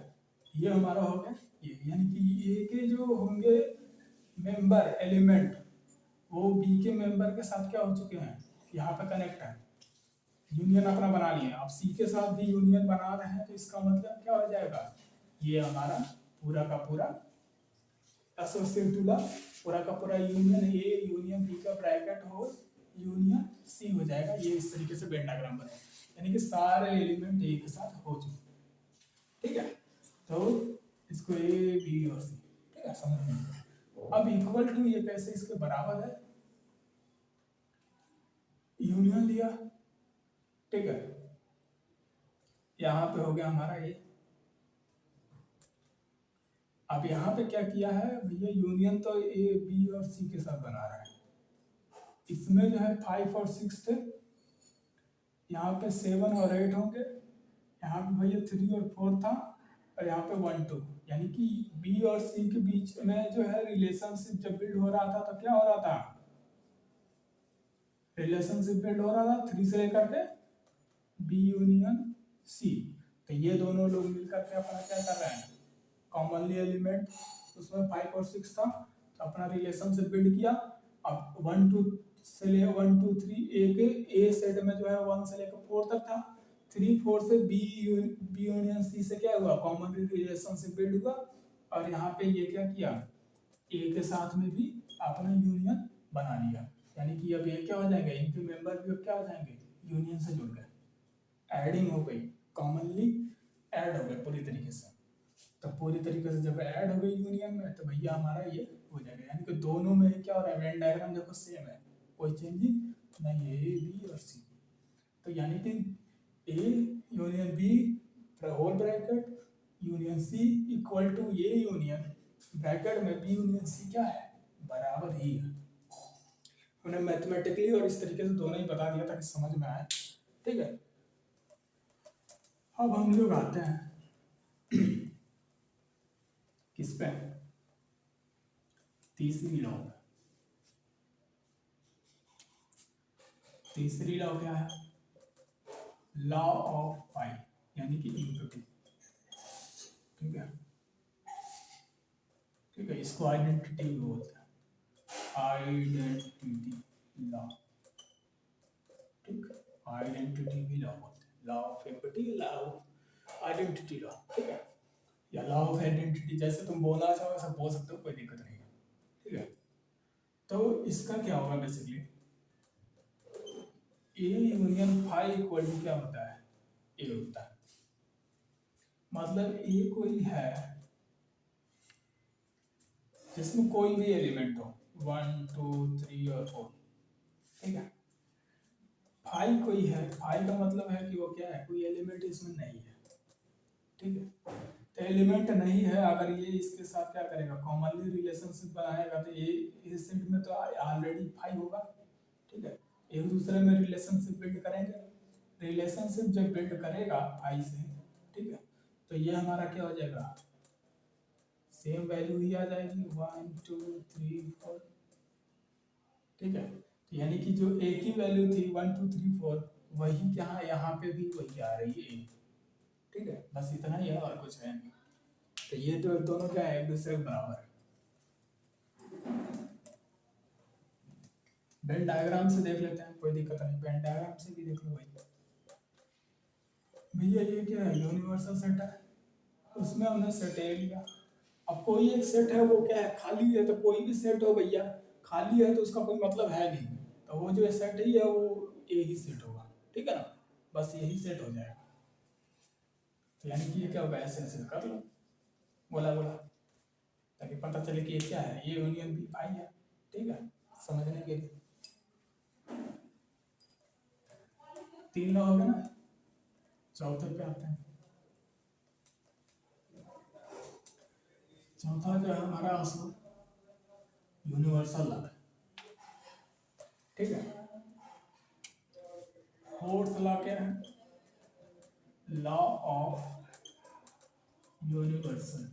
ये हमारा हो गया ये, यानी कि ए के जो होंगे मेंबर एलिमेंट वो बी के मेंबर के साथ क्या हो चुके हैं, यहाँ पे कनेक्ट है, यूनियन अपना बना लिए, अब सी के साथ भी यूनियन बना रहे हैं, तो इसका मतलब क्या हो जाएगा, ये हमारा पूरा का पूरा एसोसिएटिव पूरा का पूरा यूनियन ए यूनियन बी का ब्रैकेट हो यूनियन सी हो जाएगा, ये इस तरीके से वेन डायग्राम बनेगा, यानी कि सारे एलिमेंट ए के साथ हो चुके, ठीक है। तो इसको ए बी और सी, ठीक है, समझ में। अब इक्वल टू ये कैसे इसके बराबर है, यूनियन लिया, ठीक है, यहाँ पे हो गया हमारा ये, अब यहाँ पे क्या किया है भैया, यूनियन तो ए बी और सी के साथ बना रहा है, इसमें जो है 5 और 6 थे, यहाँ पे 7 और 8 होंगे, यहाँ पे भैया 3 और 4 था, और यहाँ पे 1 2, यानी कि बी और सी के बीच में जो है रिलेशनशिप जब बिल्ड हो रहा था तो क्या हो रहा था, रिलेशनशिप बिल्ड हो रहा था 3 से लेकर के बी यूनियन सी, तो ये दोनों लोग मिलकर के अपना क्या कर रहे हैं, कॉमनली एलिमेंट उसमें 5 और 6 था, तो अपना रिलेशनशिप बिल्ड किया, अब 1 2 से ले 1 2 3 ए के ए सेट में जो है 1 से लेकर 4 तक था, 3 4 से बी यूनियन सी से क्या हुआ, कॉमन रिलेशनशिप बिल्ड हुआ, और यहाँ पे ये क्या किया, ए के साथ में भी अपना यूनियन बना लिया, यानी कि अब ये क्या हो जाएगा, इनके मेंबर भी अब क्या हो जाएंगे, यूनियन से जुड़ गए, एडिंग हो गई, कॉमनली ऐड हो गए पूरी तरीके से, तो पूरी तरीके से जब ऐड हो गई यूनियन में तो भैया हमारा ये हो जाएगा, यानी कि दोनों में क्या हो रहा है, वेन डायग्राम देखो सेम है, कोई चेंजिंग नहीं है, ए बी और सी, तो यानी कि A union B whole bracket union C equal to A union bracket में बी यूनियन सी क्या है, बराबर ही है। हमने मैथमेटिकली और इस तरीके से दोनों ही बता दिया ताकि समझ में आए, ठीक है। अब हम लोग आते हैं किस पे, तीसरी लॉ, तीसरी लॉ क्या है, लॉ ऑफ फाई, यानी कि इक्विटी, ठीक है, ठीक है, इसको आइडेंटिटी भी बोलते हैं, आइडेंटिटी लॉ, ठीक है, आइडेंटिटी भी लॉ बोलते हैं, law of equity, law of identity law, ठीक है, या लॉ ऑफ आइडेंटिटी, जैसे तुम बोलना चाहो वैसा बोल सकते हो, कोई दिक्कत नहीं है, ठीक है। तो इसका क्या होगा basically, A union phi equal to क्या होता है, ए होता है, मतलब ए कोई है जिसमें कोई भी एलिमेंट हो 1 2 3 और 4, ठीक है, फाई कोई है, फाई का मतलब है कि वो क्या है, कोई एलिमेंट इसमें नहीं है, ठीक है, तो एलिमेंट नहीं है, अगर ये इसके साथ क्या करेगा, कॉमनली रिलेशनशिप बनाएगा, तो ये इस सेट में तो ऑलरेडी फाई होगा, ठीक है, एक दूसरे में रिलेशनशिप बिल्ड करेंगे, रिलेशनशिप जब बिल्ड करेगा फाई से, ठीक है, तो ये हमारा क्या हो जाएगा, सेम वैल्यू ही आ जाएगी 1 2 3 4, ठीक है, यानी कि जो एक ही वैल्यू थी 1 2 3 4 वही क्या यहाँ पे भी वही आ रही है A, ठीक है, बस इतना ही है और कुछ है नहीं। तो ये तो दोनों क्या है, एक दूसरे के बराबर है। वेन डायग्राम से देख लेते हैं, कोई दिक्कत नहीं, वेन डायग्राम से भी देख लो भाई। भैया ये क्या है, यूनिवर्सल सेट है, उसमें हमने सेट ए लिया। अब कोई एक सेट है वो क्या है, खाली है, तो कोई भी सेट हो भैया खाली है तो उसका कोई मतलब है नहीं, तो वो जो सेट ही है वो ए ही सेट होगा, ठीक है ना, बस यही सेट हो जाएगा। तो यानी कि ये क्या होगा, ऐसे ऐसे कर लो बोला बोला, ताकि पता चले कि ये क्या है, ये यूनियन बी पाई है, ठीक है, समझने के लिए। 3 लॉ हो गए ना, चौथे पे आते हैं। चौथा जो है हमारा उसमें यूनिवर्सल लॉ है, ठीक है। फोर्थ लॉ क्या है, लॉ ऑफ यूनिवर्सल।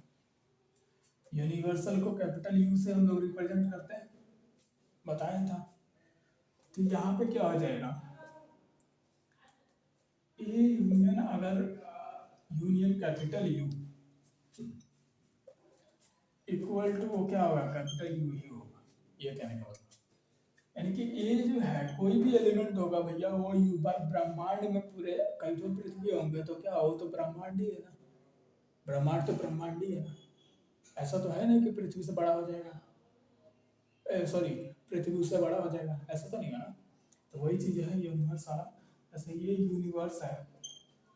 यूनिवर्सल को कैपिटल यू से हम लोग रिप्रेजेंट करते हैं, बताया था। तो यहाँ पे क्या हो जाएगा, ए यूनियन, अगर union capital U equal to वो क्या होगा, कैपिटल यू ही होगा, ये कहने का मतलब। यानी कि ए जो है कोई भी एलिमेंट होगा भैया, वो यू ब्रह्मांड में पूरे कई तो पृथ्वी होंगे तो क्या हो, तो ब्रह्मांड ही है ना, ब्रह्मांड तो ब्रह्मांड ही है ना। ऐसा तो है नहीं कि पृथ्वी से बड़ा हो जाएगा, सॉरी, पृथ्वी उससे बड़ा हो जाएगा, ऐसा तो नहीं है ना। तो वही चीज़ है यूनिवर्स सारा, जैसे ये यूनिवर्स है।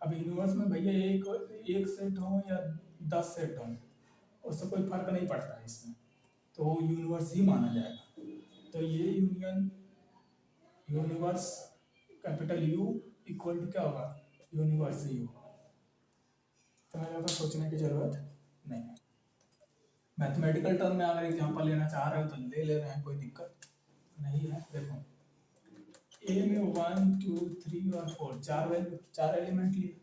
अब यूनिवर्स में भैया एक सेट हो या 10 सेट हो, उससे कोई फर्क नहीं पड़ता है इसमें, तो वो यूनिवर्स ही माना जाएगा। तो ये universe capital U equal to क्या होगा, यूनिवर्स ही होगा। तो मेरे को सोचने की जरूरत नहीं है। मैथमेटिकल टर्म में अगर एग्जांपल लेना चाह रहे हो तो ले रहे हैं, कोई दिक्कत नहीं है। देखो ए में 1 2 3 और 4 चार एलिमेंट लिए।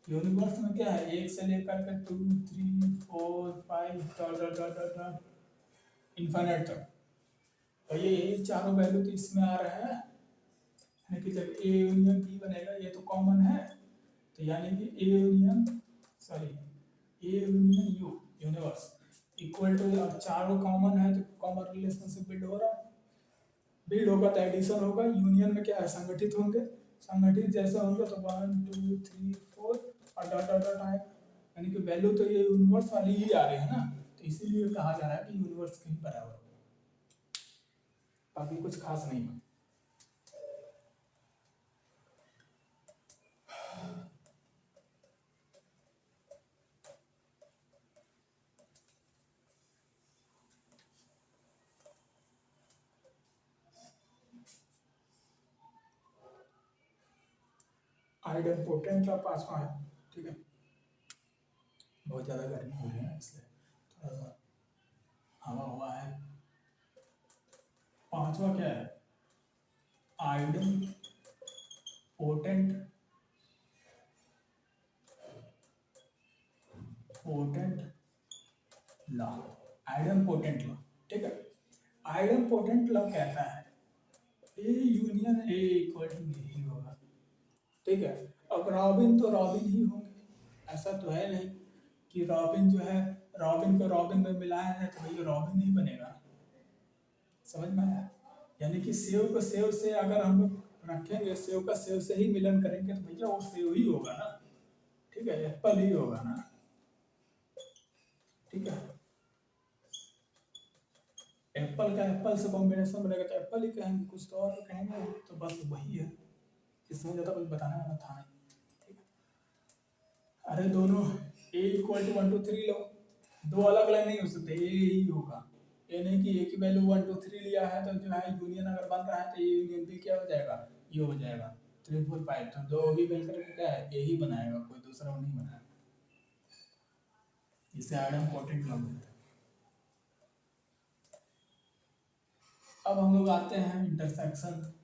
यूनिवर्स में क्या है, एक से लेकर के 2 3 4 5 dot dot dot dot dot infinite तक। तो ये चारों वैल्यू तो इसमें आ रहे हैं, यानी कि जब ए यूनियन बी बनेगा, ये तो कॉमन है, तो यानी कि A union U universe equal to, अब चारों कॉमन है तो कॉमन रिलेशनशिप बिल्ड हो रहा है, बिल्ड होगा तो एडिशन होगा। यूनियन में क्या है, संगठित होंगे, संगठित जैसे होंगे तो 1 2 3 4 और डॉट डॉट डॉट आएगा, यानी कि वैल्यू तो ये यूनिवर्स वाली ही आ रही है ना, तो इसीलिए कहा जा रहा है कि यूनिवर्स के ही बराबर है, बाकी कुछ खास नहीं है। आइडेम्पोटेंट का 5वां है, ठीक है, बहुत ज़्यादा गर्मी हो रही है इसलिए थोड़ा सा हवा हुआ है। 5वां क्या है, आइडेम्पोटेंट लॉ, आइडेम्पोटेंट लॉ, ठीक है। आइडेम्पोटेंट लॉ कहता है A union A equal to ही होगा, ठीक है। अब रॉबिन तो रॉबिन ही होंगे, ऐसा तो है नहीं कि रॉबिन जो है, रॉबिन को रॉबिन में मिलाया है तो भैया रॉबिन ही बनेगा, समझ में आया। यानी कि सेव को सेव से अगर हम लोग रखेंगे, सेव का सेव से ही मिलन करेंगे तो भैया वो सेव ही होगा ना, ठीक है, एप्पल ही होगा ना, ठीक है। एप्पल का एप्पल से कॉम्बिनेशन बनेगा तो एप्पल ही कहेंगे, कुछ तो और कहेंगे, तो बस वही है, इसमें ज़्यादा कुछ बताने वाला था नहीं, ठीक है। अरे दोनों ए इक्वल टू 1 2 3 लो, दो अलग अलग नहीं हो सकते, ए ही होगा। ये नहीं कि एक ही वैल्यू 1 2 3 लिया है तो जो है यूनियन अगर बन रहा है तो ये यूनियन भी क्या हो जाएगा, ये हो जाएगा 3 4 5, तो दो भी मिलकर के क्या है, ए ही बनाएगा, कोई दूसरा नहीं बनाएगा। इसे आइडेम्पोटेंट लॉ बोलते हैं। अब हम लोग आते हैं इंटरसेक्शन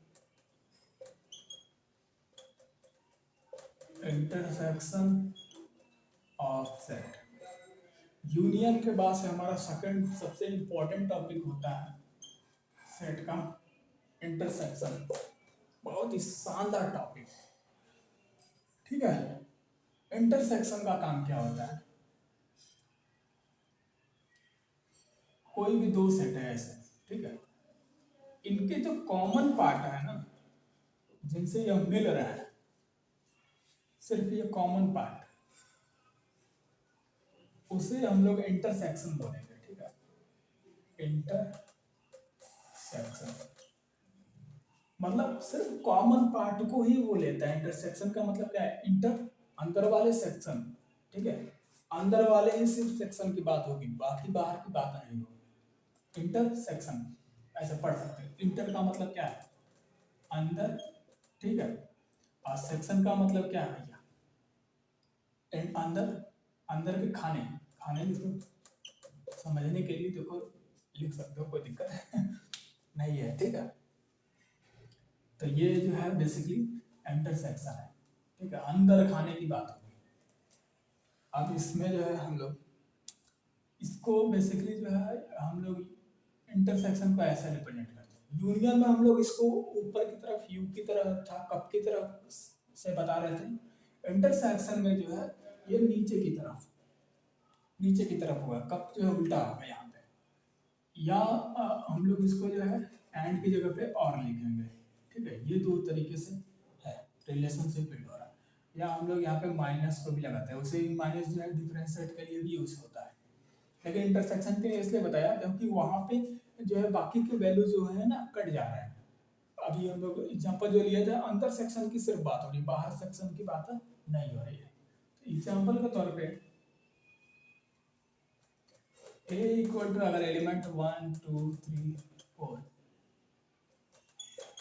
ऑफ सेट। यूनियन के बाद से हमारा सेकंड सबसे इंपॉर्टेंट टॉपिक होता है सेट का इंटरसेक्शन। बहुत ही शानदार टॉपिक, ठीक है। इंटरसेक्शन का काम क्या होता है? कोई भी दो सेट है ऐसे, ठीक है, इनके जो कॉमन पार्ट है ना, जिनसे यह मिल रहा है, सिर्फ ये कॉमन पार्ट, उसे हम लोग इंटरसेक्शन बोलेंगे, ठीक है। इंटरसेक्शन मतलब सिर्फ कॉमन पार्ट को ही वो लेता है। इंटरसेक्शन का मतलब क्या है? इंटर, अंदर वाले सेक्शन, ठीक है, अंदर वाले ही सिर्फ सेक्शन की बात होगी, बाकी बाहर की बात नहीं होगी। इंटरसेक्शन ऐसे पढ़ सकते हैं। इंटर का मतलब क्या है? अंदर, ठीक है, और सेक्शन का मतलब क्या है भैया? अंदर, अंदर के खाने, खाने इसको समझने के लिए देखो लिख सकते हो, कोई दिक्कत नहीं है, ठीक है। तो ये जो है बेसिकली इंटरसेक्शन है, ठीक है, अंदर खाने की बात होगी। अब इसमें जो है हम लोग इसको बेसिकली जो है हम लोग इंटरसेक्शन को ऐसा रिप्रेजेंट करते हैं। यूनियन में हम लोग इसको ऊपर की तरफ यू की तरह था, कप की तरफ से बता रहे थे। इंटरसेक्शन में जो है ये नीचे की तरफ, नीचे की तरफ होगा, कप जो है उल्टा होगा यहाँ पे। या हम लोग इसको जो है एंड की जगह पे और लिखेंगे, ठीक है। ये दो तरीके से है रिलेशनशिप बिल्ड हो रहा है। या हम लोग यहाँ पे माइनस को भी लगाते हैं, उसे माइनस जो है डिफरेंशिएट के लिए भी यूज होता है, लेकिन इंटरसेक्शन के लिए इसलिए बताया क्योंकि वहाँ पे जो है बाकी के वैल्यू जो है ना कट जा रहा है। अभी हम लोग एग्जांपल जो लिया था, अंदर सेक्शन की सिर्फ बात हो रही है, बाहर सेक्शन की बात नहीं हो रही है। एग्जांपल के तौर पे a इक्वल टू अगर एलिमेंट 1 2 3 4,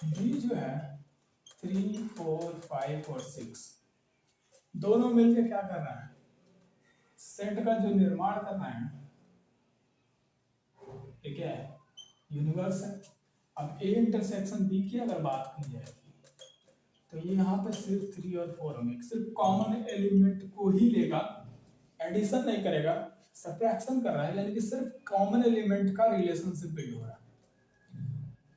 b जो है 3 4 5 और 6, दोनों मिलकर क्या कर रहा है? सेट का जो निर्माण कर रहा है, ये क्या है? यूनिवर्स है। अब ए इंटरसेक्शन बी की अगर बात की जाएगी तो ये यहाँ पे सिर्फ 3 और 4 होंगे, सिर्फ कॉमन एलिमेंट को ही लेगा, एडिशन नहीं करेगा, सब्ट्रैक्शन कर रहा है, यानी कि सिर्फ कॉमन एलिमेंट का रिलेशनशिप बिल्ड हो रहा है।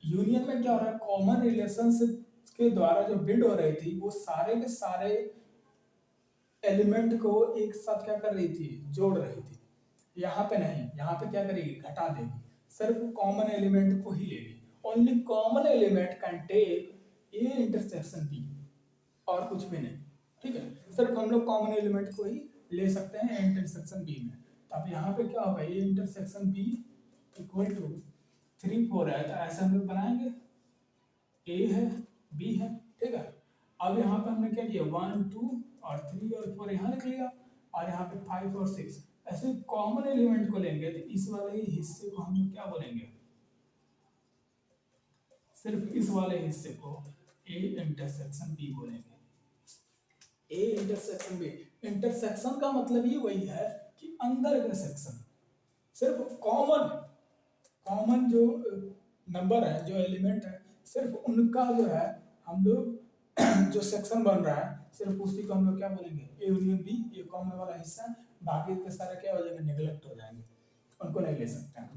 यूनियन में क्या हो रहा है? कॉमन रिलेशनशिप के द्वारा जो बिल्ड हो रही थी वो सारे के सारे एलिमेंट को एक साथ क्या कर रही थी? जोड़ रही थी। यहाँ पे नहीं, यहाँ पे क्या करेगी? घटा देगी, सिर्फ कॉमन एलिमेंट को ही लेगी। Only common element can take A intersection B, और कुछ भी नहीं, ठीक है। सिर्फ हम लोग कॉमन एलिमेंट को ही ले सकते हैं इंटरसेक्शन बी में। तो अब यहाँ पे क्या होगा? A intersection B equal to 3 4 है, तो ऐसे हम लोग बनाएंगे, ए है बी है, ठीक है। अब यहाँ पे हमने क्या किया? 1 2 और 3 और 4 यहाँ लिख लिया, और यहाँ पे 5 और 6 ऐसे कॉमन एलिमेंट को लेंगे, तो इस वाले ही हिस्से को हम लोग क्या बोलेंगे? सिर्फ इस वाले हिस्से को ए इंटरसेक्शन बी बोलेंगे। ए इंटरसेक्शन बी, इंटरसेक्शन का मतलब ही वही है कि अंदर का सेक्शन, सिर्फ कॉमन, कॉमन जो नंबर है, जो एलिमेंट है, सिर्फ उनका जो है हम लोग जो सेक्शन बन रहा है, सिर्फ उसी को हम लोग क्या बोलेंगे? ए यूनियन बी, ये कॉमन वाला हिस्सा, बाकी के सारे क्या हो जाएंगे? नेग्लेक्ट हो जाएंगे, उनको नहीं ले सकते हैं।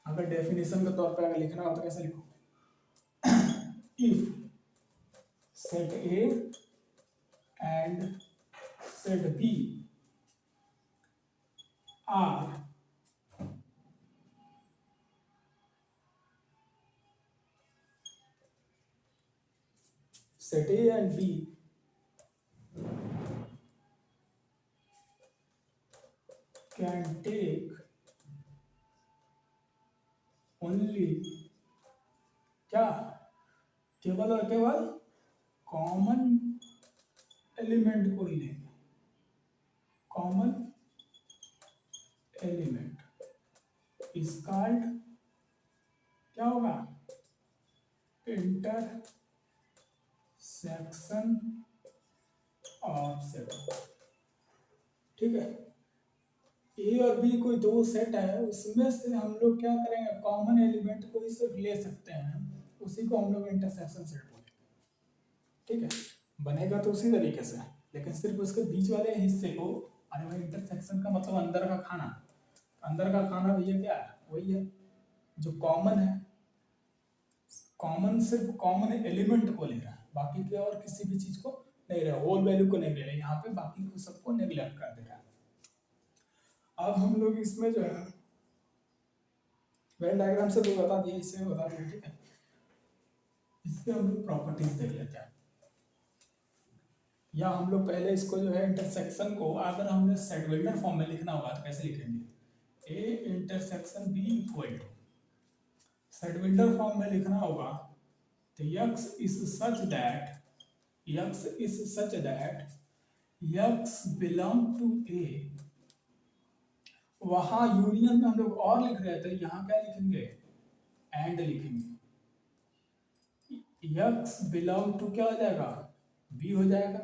अगर डेफिनेशन के तौर पे अगर लिखना हो तो कैसे लिखो? If set A and set B are set A and B can take only क्या? केवल और केवल कॉमन एलिमेंट को ही लेंगे, कॉमन एलिमेंट इज कॉल्ड क्या होगा? इंटरसेक्शन ऑफ सेट, ठीक है। ए और बी कोई दो सेट है, उसमें से हम लोग क्या करेंगे? कॉमन एलिमेंट को ही सिर्फ ले सकते हैं, उसी को हम लोग इंटरसेक्शन सेट बोलेंगे, ठीक है। बनेगा तो उसी तरीके से, लेकिन सिर्फ उसके बीच वाले हिस्से को, अरे भाई इंटरसेक्शन का मतलब अंदर का खाना, अंदर का खाना भैया क्या है? वही है जो कॉमन है, कॉमन सिर्फ कॉमन एलिमेंट को ले रहा है, बाकी के और किसी भी चीज को नहीं ले रहा, होल वैल्यू को नहीं ले रहा है, यहाँ पे बाकी को सबको नेग्लेक्ट कर दे रहा है। अब हम लोग इसमें जो है वेन डायग्राम से भी बता दिया, इससे भी बता दिया, ठीक है। इसके हम लोग प्रॉपर्टीज देख लेते हैं, या हम लोग पहले इसको जो है इंटरसेक्शन को अगर हमने सेट बिल्डर फॉर्म में लिखना होगा तो कैसे लिखेंगे, A intersection B equal to, set builder form में लिखना होगा तो x is such that x belong to A, वहां यूनियन में हम लोग और लिख रहे थे, यहाँ क्या लिखेंगे एंड लिखेंगे, x belong to क्या हो जाएगा B हो जाएगा,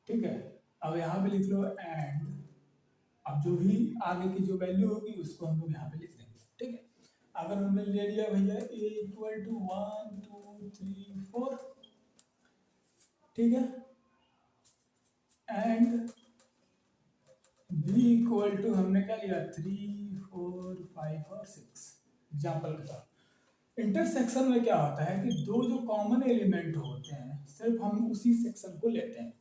ठीक है। अब यहाँ पे लिख लो एंड, अब जो भी आगे की जो वैल्यू होगी उसको हम लोग यहाँ पे लिख देंगे, ठीक है। अगर हमने ले लिया भैया a इक्वल टू 1 2 3 4, ठीक है, एंड b इक्वल टू हमने क्या लिया 3 4 5 और 6, एग्जाम्पल के साथ। इंटरसेक्शन में क्या होता है कि दो जो कॉमन एलिमेंट होते हैं सिर्फ हम उसी सेक्शन को लेते हैं,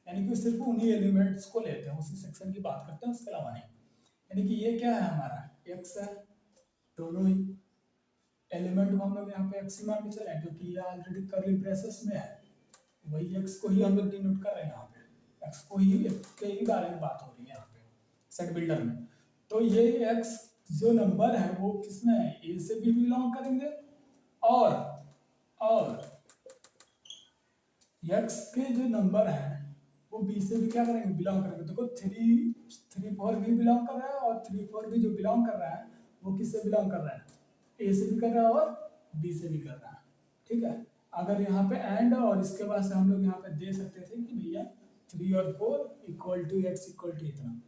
यानी कि सिर्फ उन्हीं एलिमेंट्स को लेते हैं, उसी सेक्शन की बात करते हैं, उसके अलावा नहीं। यानी कि ये क्या है हमारा x है, दोनों ही एलिमेंट को हम लोग यहाँ पे x ही मान के चले, क्योंकि ये ऑलरेडी कर्ली ब्रेसेस में है, वही x को ही हम लोग डिनोट कर रहे हैं, यहाँ पे x को ही के ही बारे में बात हो रही है यहाँ पे सेट बिल्डर में। तो ये x जो नंबर है वो किसमें है, a से भी बिलोंग करेंगे और x के जो नंबर है वो b से भी क्या करेंगे बिलोंग करेंगे। देखो 3 4 भी बिलोंग कर रहा है और 3 4 भी जो बिलोंग कर रहा है वो किससे बिलोंग कर रहा है, a से भी कर रहा है और b से भी कर रहा है, ठीक है। अगर यहाँ पे एंड और इसके बाद से हम लोग यहाँ पे दे सकते थे कि भैया 3 और 4 equal to x equal to इतना,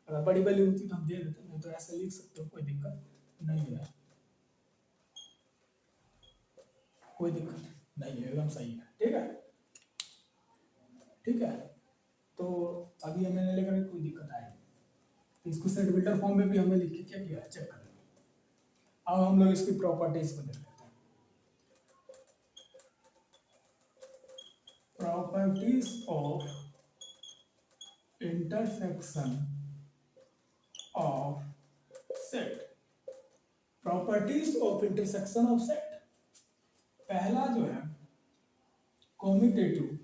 अगर बड़ी वैल्यू होती तो हम दे देते, नहीं तो ऐसे लिख सकते हो, कोई दिक्कत नहीं है, कोई दिक्कत नहीं है, एकदम सही है, ठीक है, ठीक है। तो अभी हमें लेकर कोई दिक्कत आएगी, तो इसको सेट बिल्डर फॉर्म में भी हमने लिख के क्या किया चेक कर लिया। अब हम लोग इसकी प्रॉपर्टीज को देख लेते हैं। Properties of intersection of set, properties of intersection of set. पहला जो है कॉम्यूटेटिव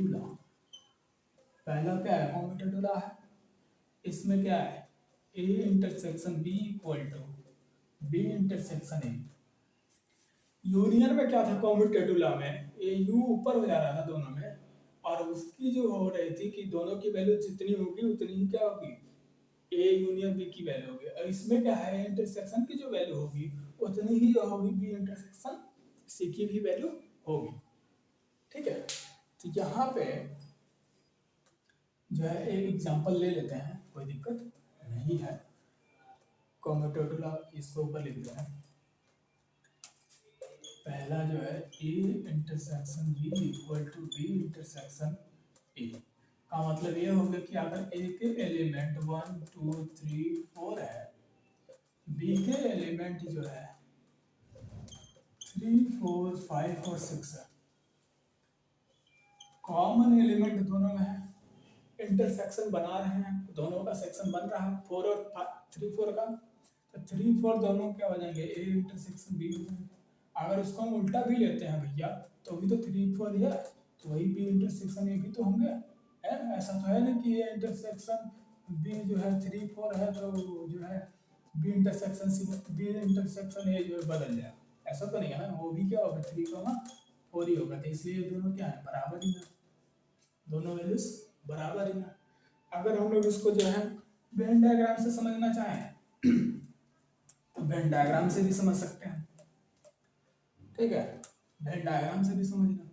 लॉ, पहला क्या है कॉम्यूटेटिव लॉ है, इसमें क्या है a intersection b equal to b intersection a। Union में क्या था कॉम्यूटेटिव लॉ में, a u ऊपर हो जा रहा था दोनों में, और उसकी जो हो रही थी कि दोनों की वैल्यू जितनी होगी उतनी ही क्या होगी a यूनियन b की वैल्यू होगी, और इसमें क्या है इंटरसेक्शन की जो वैल्यू होगी उतनी ही होगी b इंटरसेक्शन c की भी वैल्यू होगी, ठीक है। तो यहाँ पे जो है एक एग्जांपल ले लेते हैं, कोई दिक्कत नहीं है, कॉम्यूटेटिव लॉ इसको ऊपर लिख देते हैं। पहला जो है a intersection b equal to b intersection a, का मतलब ये हो गया कि अगर a के एलिमेंट 1 2 3 4 है, b के एलिमेंट जो है 3 4 5 और 6 है, कॉमन एलिमेंट दोनों में है, इंटरसेक्शन बना रहे हैं, दोनों का सेक्शन बन रहा है 4 और 3 4 का, तो 3 4 दोनों क्या हो जाएंगे a इंटरसेक्शन b हो जाएंगे। अगर उसको हम उल्टा भी लेते हैं भैया तो भी तो 3 4 है, तो वही b इंटरसेक्शन a भी तो होंगे, है ऐसा तो है नहीं कि a इंटरसेक्शन b जो है 3 4 है तो जो है b इंटरसेक्शन a जो है बदल जाए, ऐसा तो नहीं है ना, वो भी क्या होगा 3 4 ही होगा, तो इसलिए दोनों क्या है बराबर ही है, दोनों वैल्यूज बराबर ही है। अगर हम लोग इसको जो है वेन डायग्राम से समझना चाहें तो वेन डायग्राम से भी समझ सकते हैं, ठीक है, वेन डायग्राम से भी समझना।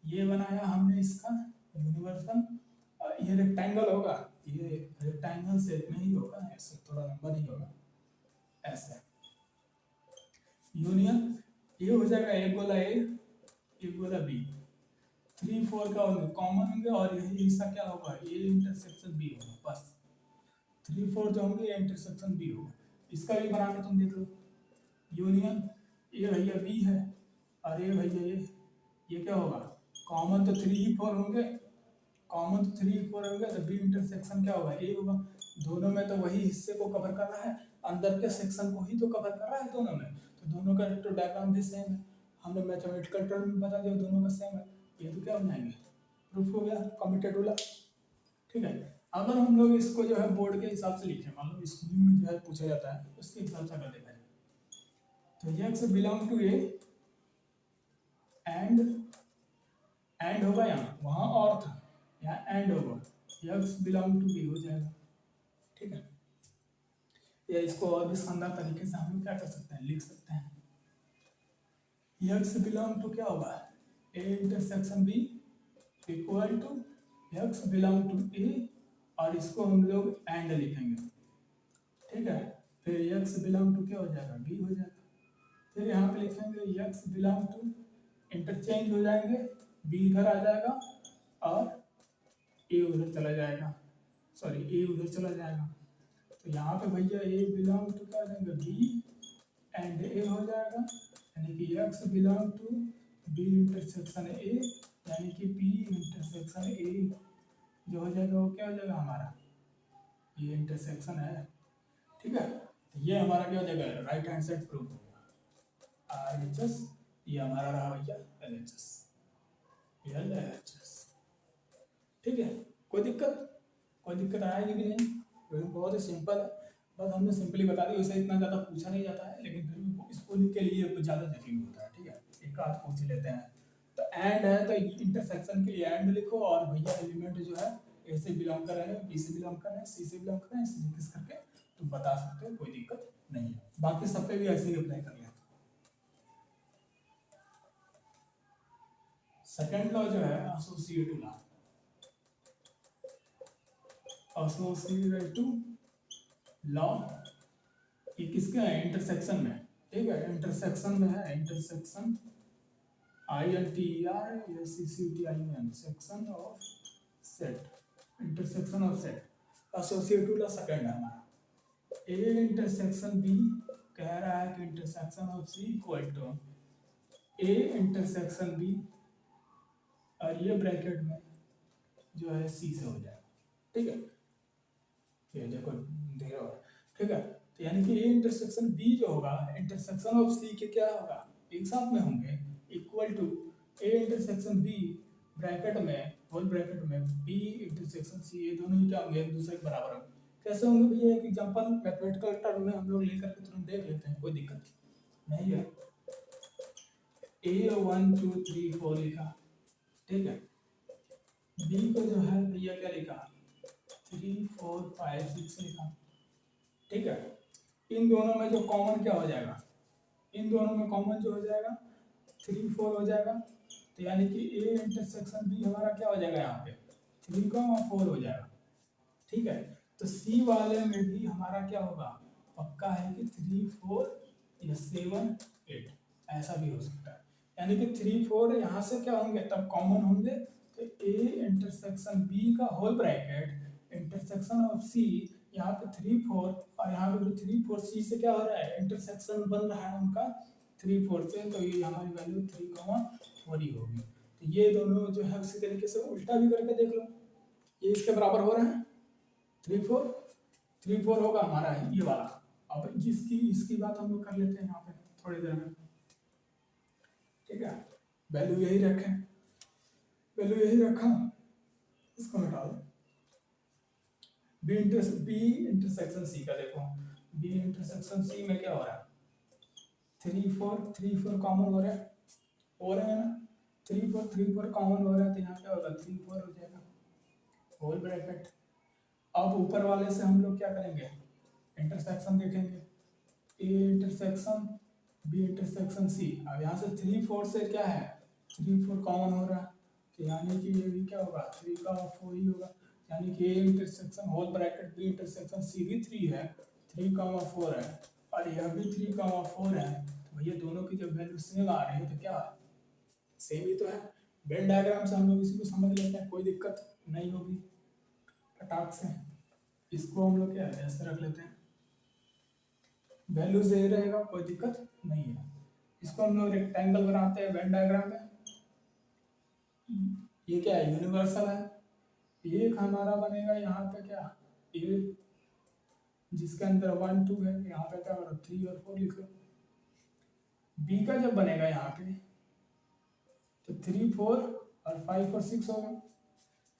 ये बनाया हमने इसका यूनिवर्सल, ये रेक्टेंगल होगा, ये रेक्टेंगल शेप में ही होगा, ऐसे थोड़ा लंबा नहीं होगा, ऐसे यूनियन ये हो जाएगा, एक गोला ए एक गोला बी, 3 4 का होंगे कॉमन होंगे और यही हिस्सा क्या होगा ए इंटरसेक्शन बी होगा, बस 3 4 जो होंगे ये इंटरसेक्शन बी होगा। इसका भी बना के तुम देख लो, यूनियन ये भैया बी है और ये भैया ये क्या होगा, कॉमन तो 3 4 होंगे, कॉमन तो 3 4 होंगे, तो बी इंटरसेक्शन क्या होगा, ए होगा। दोनों में तो वही हिस्से को कवर कर रहा है, अंदर के सेक्शन को ही तो कवर कर रहा है दोनों में, तो दोनों का तो डायग्राम भी सेम है। हमने मैथमेटिकल टर्म में बता दिया दोनों का सेम है, ये तो क्या हो जाएंगे, प्रूफ हो गया, कमिटेड रूल। ठीक है। अगर हम लोग इसको जो है बोर्ड के हिसाब से लिखें, मान लो स्कूलिंग में जो है पूछा जाता है उसके हिसाब से अगर देखा जाए तो x belong to A and होगा, यहाँ वहाँ और था, यहाँ एंड होगा, x बिलोंग टू बी हो जाएगा। ठीक है। या इसको और भी शानदार तरीके से हम लोग क्या कर सकते हैं, लिख सकते हैं, x बिलोंग टू क्या होगा, a intersection b equal to x belong to a, और इसको हम लोग एंड लिखेंगे। ठीक है। फिर x बिलोंग टू क्या हो जाएगा, b हो जाएगा। फिर यहाँ पे लिखेंगे x बिलोंग टू, इंटरचेंज हो जाएंगे, b इधर आ जाएगा और a उधर चला जाएगा, सॉरी a उधर चला जाएगा। तो यहाँ पे भैया a बिलोंग टू क्या हो जाएगा, b एंड a हो जाएगा, यानी कि x belong to b intersection a, यानी कि b इंटरसेक्शन a जो हो जाएगा वो क्या हो जाएगा हमारा, ये इंटरसेक्शन है। ठीक है। तो ये हमारा क्या हो जाएगा, राइट हैंड साइड प्रूफ होगा, RHS, ये हमारा रहा भैया LHS, LHS। ठीक है। कोई दिक्कत आएगी भी नहीं, क्योंकि बहुत ही सिंपल है, बस हमने सिंपली बता दी, वैसे इतना ज़्यादा पूछा नहीं जाता है, लेकिन फिर भी स्कूल के लिए कुछ ज़्यादा जटिल होता है। ठीक है, एक आध पूछ लेते हैं। तो एंड है तो इंटरसेक्शन के लिए एंड लिखो, और भैया एलिमेंट जो है ए से बिलोंग कर रहे हैं, बी से बिलोंग कर रहे हैं, सी से बिलोंग कर रहे हैं, इसे किस करके तुम बता सकते हो, कोई दिक्कत नहीं है। बाकी सब पे भी ऐसे ही अप्लाई कर लेते। सेकेंड लॉ जो है एसोसिएटिव लॉ, एसोसिएटिव लॉ ये किसके है, इंटरसेक्शन में। ठीक है, इंटरसेक्शन में है, intersection INTERSECTION, section of set, intersection of set. Associative law second है हमारा, ए इंटरसेक्शन बी कह रहा है कि intersection of C equal to A intersection B, और ये ब्रैकेट में जो है सी से हो जाएगा। ठीक है, ये देखो देख रहे हो। ठीक है, तो यानी कि ए इंटरसेक्शन बी जो होगा इंटरसेक्शन ऑफ सी के क्या होगा, एक साथ में होंगे, equal to A intersection B bracket में, होल ब्रैकेट में बी इंटरसेक्शन सी, ये दोनों ही क्या होंगे, एक दूसरे के बराबर होंगे। कैसे होंगे भैया, एक एग्जांपल मैथमेटिकल टर्म में हम लोग लेकर के तुरंत देख लेते हैं, कोई दिक्कत नहीं है। ए 1 2 3 4 लिखा, ठीक है, बी को जो है भैया क्या लिखा, 3 4 5 6 लिखा। ठीक है, इन दोनों में जो कॉमन क्या हो जाएगा, इन दोनों में कॉमन जो हो जाएगा 3 4 हो जाएगा, तो यानी कि ए इंटरसेक्शन बी हमारा क्या हो जाएगा, यहाँ पे 3,4 हो जाएगा। ठीक है, तो सी वाले में भी हमारा क्या होगा, पक्का है कि 3 4 या 7 8 ऐसा भी हो सकता है, यानी कि 3 4 यहाँ से क्या होंगे तब कॉमन होंगे, तो ए इंटरसेक्शन बी का होल ब्रैकेट इंटरसेक्शन ऑफ सी, यहाँ पे 3 4 और यहाँ पे भी 3 4, सी से क्या हो रहा है, इंटरसेक्शन बन रहा है उनका 3 4 से, तो ये हमारी वैल्यू 3,4 ही होगी। तो ये दोनों जो है उसी तरीके से उल्टा भी करके देख लो, ये इसके बराबर हो रहे हैं, 3 4 होगा हमारा ये वाला। अब जिसकी इसकी बात हम लोग कर लेते हैं यहाँ पे थोड़ी देर में। ठीक है, वैल्यू यही रखें, वैल्यू यही रखा, इसको हटा दो। बी इंटरसेक्शन सी का देखो, बी इंटरसेक्शन सी में क्या हो रहा है, 3 4 कॉमन हो रहा है, ना, 3 4 कॉमन हो रहा है, तो यहाँ क्या होगा 3 4 हो जाएगा, होल ब्रैकेट। अब ऊपर वाले से हम लोग क्या करेंगे, इंटरसेक्शन देखेंगे, A intersection B intersection C. अब यहाँ से 3 4 से क्या है, 3 4 कॉमन हो रहा है, तो यानी कि ये भी क्या होगा 3,4 ही होगा, यानी कि A intersection whole bracket B intersection C भी 3 है, 3,4 है, और यह भी 3,4 है, तो भैया दोनों की जब वैल्यू सेम आ रही है तो क्या है, सेम ही तो है। वेन डायग्राम से हम लोग इसी को समझ लेते हैं, कोई दिक्कत नहीं होगी फटाक से। इसको हम लोग क्या है ऐसे रख लेते हैं, वैल्यू से रहेगा, कोई दिक्कत नहीं है। इसको हम लोग रेक्टेंगल बनाते हैं वेन डायग्राम में। ये क्या है, यूनिवर्सल है। एक हमारा बनेगा यहाँ पे क्या, ए, जिसके अंदर 1 2 है, यहाँ पे क्या करो 3 और 4 लिख लो। बी का जब बनेगा यहाँ पे तो 3 4 और 5 और 6 होगा।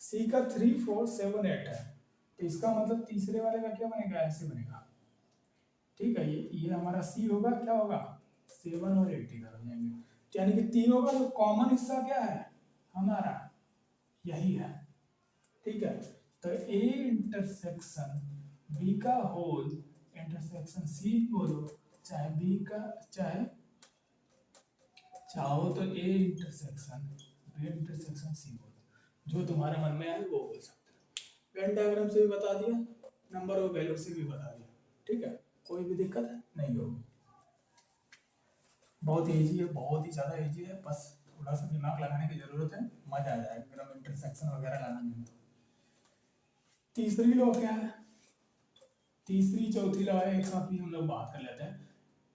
सी का 3 4 7 8 है, तो इसका मतलब तीसरे वाले का क्या बनेगा, ऐसे बनेगा। ठीक है, ये हमारा सी होगा, क्या होगा 7 और 8 इधर हो जाएंगे, यानी कि तीनों का जो कॉमन हिस्सा क्या है हमारा, यही है। ठीक है, तो ए इंटरसेक्शन बी का होल इंटरसेक्शन सी बोलो, चाहे बी का, चाहे चाहो तो A intersection B intersection C बोलो, जो तुम्हारे मन में आए वो बोल सकते हो। वेन डायग्राम से भी बता दिया, नंबर ऑफ वैल्यू से भी बता दिया। ठीक है, कोई भी दिक्कत नहीं होगी। बहुत इजी है, बहुत ही ज़्यादा इजी है, बस थोड़ा सा दिमाग लगाने की ज़रूरत है, मजा आ जाएगा अगर हम इंटरसेक्शन वगैरह लगाएंगे तो। तीसरी लॉ क्या है, तीसरी चौथी लॉ है, एक साथ भी हम लोग बात कर लेते हैं।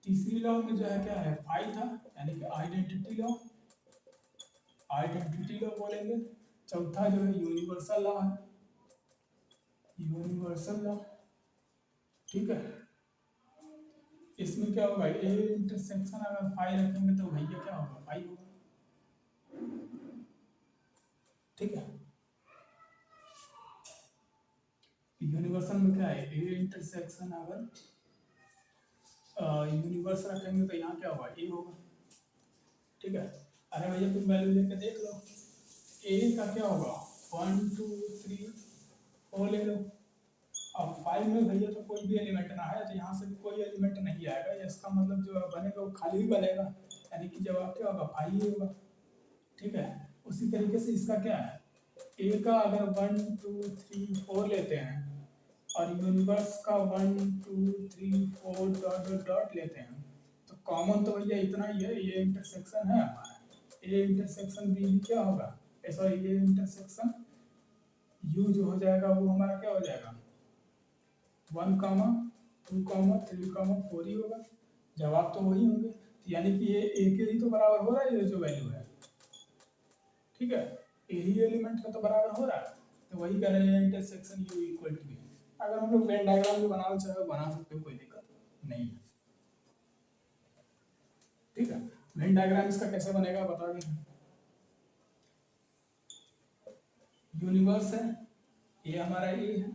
तीसरी लॉ में जो है क्या है, फाई था, यानी कि आइडेंटिटी लॉ, आइडेंटिटी लॉ बोलेंगे। चौथा जो है यूनिवर्सल लॉ है, यूनिवर्सल लॉ। ठीक है, इसमें क्या होगा, ए इंटरसेक्शन अगर फाई रखेंगे तो भैया क्या होगा, फाई होगा। ठीक है, यूनिवर्सल में क्या है, ए इंटरसेक्शन अगर यूनिवर्स रखेंगे तो यहाँ क्या होगा, ए होगा। ठीक है, अरे भैया तुम वैल्यू लेके देख लो, ए का क्या होगा 1 2 3 4 ले लो। अब 5 में भैया तो कोई भी एलिमेंट ना है, तो यहाँ से भी कोई एलिमेंट नहीं आएगा, इसका मतलब जो बनेगा वो खाली ही बनेगा, यानी कि जवाब क्या होगा, 5 ही होगा। ठीक है, उसी तरीके से इसका क्या है, ए का अगर 1 2 3 4 लेते हैं और यूनिवर्स का 1 2 3 4 डॉट डॉट डॉट लेते हैं, तो कॉमन तो भैया इतना ही है, ये इंटरसेक्शन है हमारा, ए इंटरसेक्शन बी भी क्या होगा, सॉरी ये इंटरसेक्शन यू जो हो जाएगा वो हमारा क्या हो जाएगा 1 कामा 2 कामा 3 कामा 4 ही होगा। जवाब तो वही होंगे, यानी कि ये ए के ही तो बराबर हो रहा है, ये जो वैल्यू है। ठीक है, ए ही एलिमेंट का तो बराबर हो रहा है, तो वही कह रहे हैं इंटरसेक्शन यू इक्वल टू ए। अगर हम लोग वेन डायग्राम भी बनाना चाहे बना सकते हो, कोई दिक्कत नहीं है। ठीक है, वेन डायग्राम इसका कैसे बनेगा बता दें। यूनिवर्स है, ये हमारा ए है,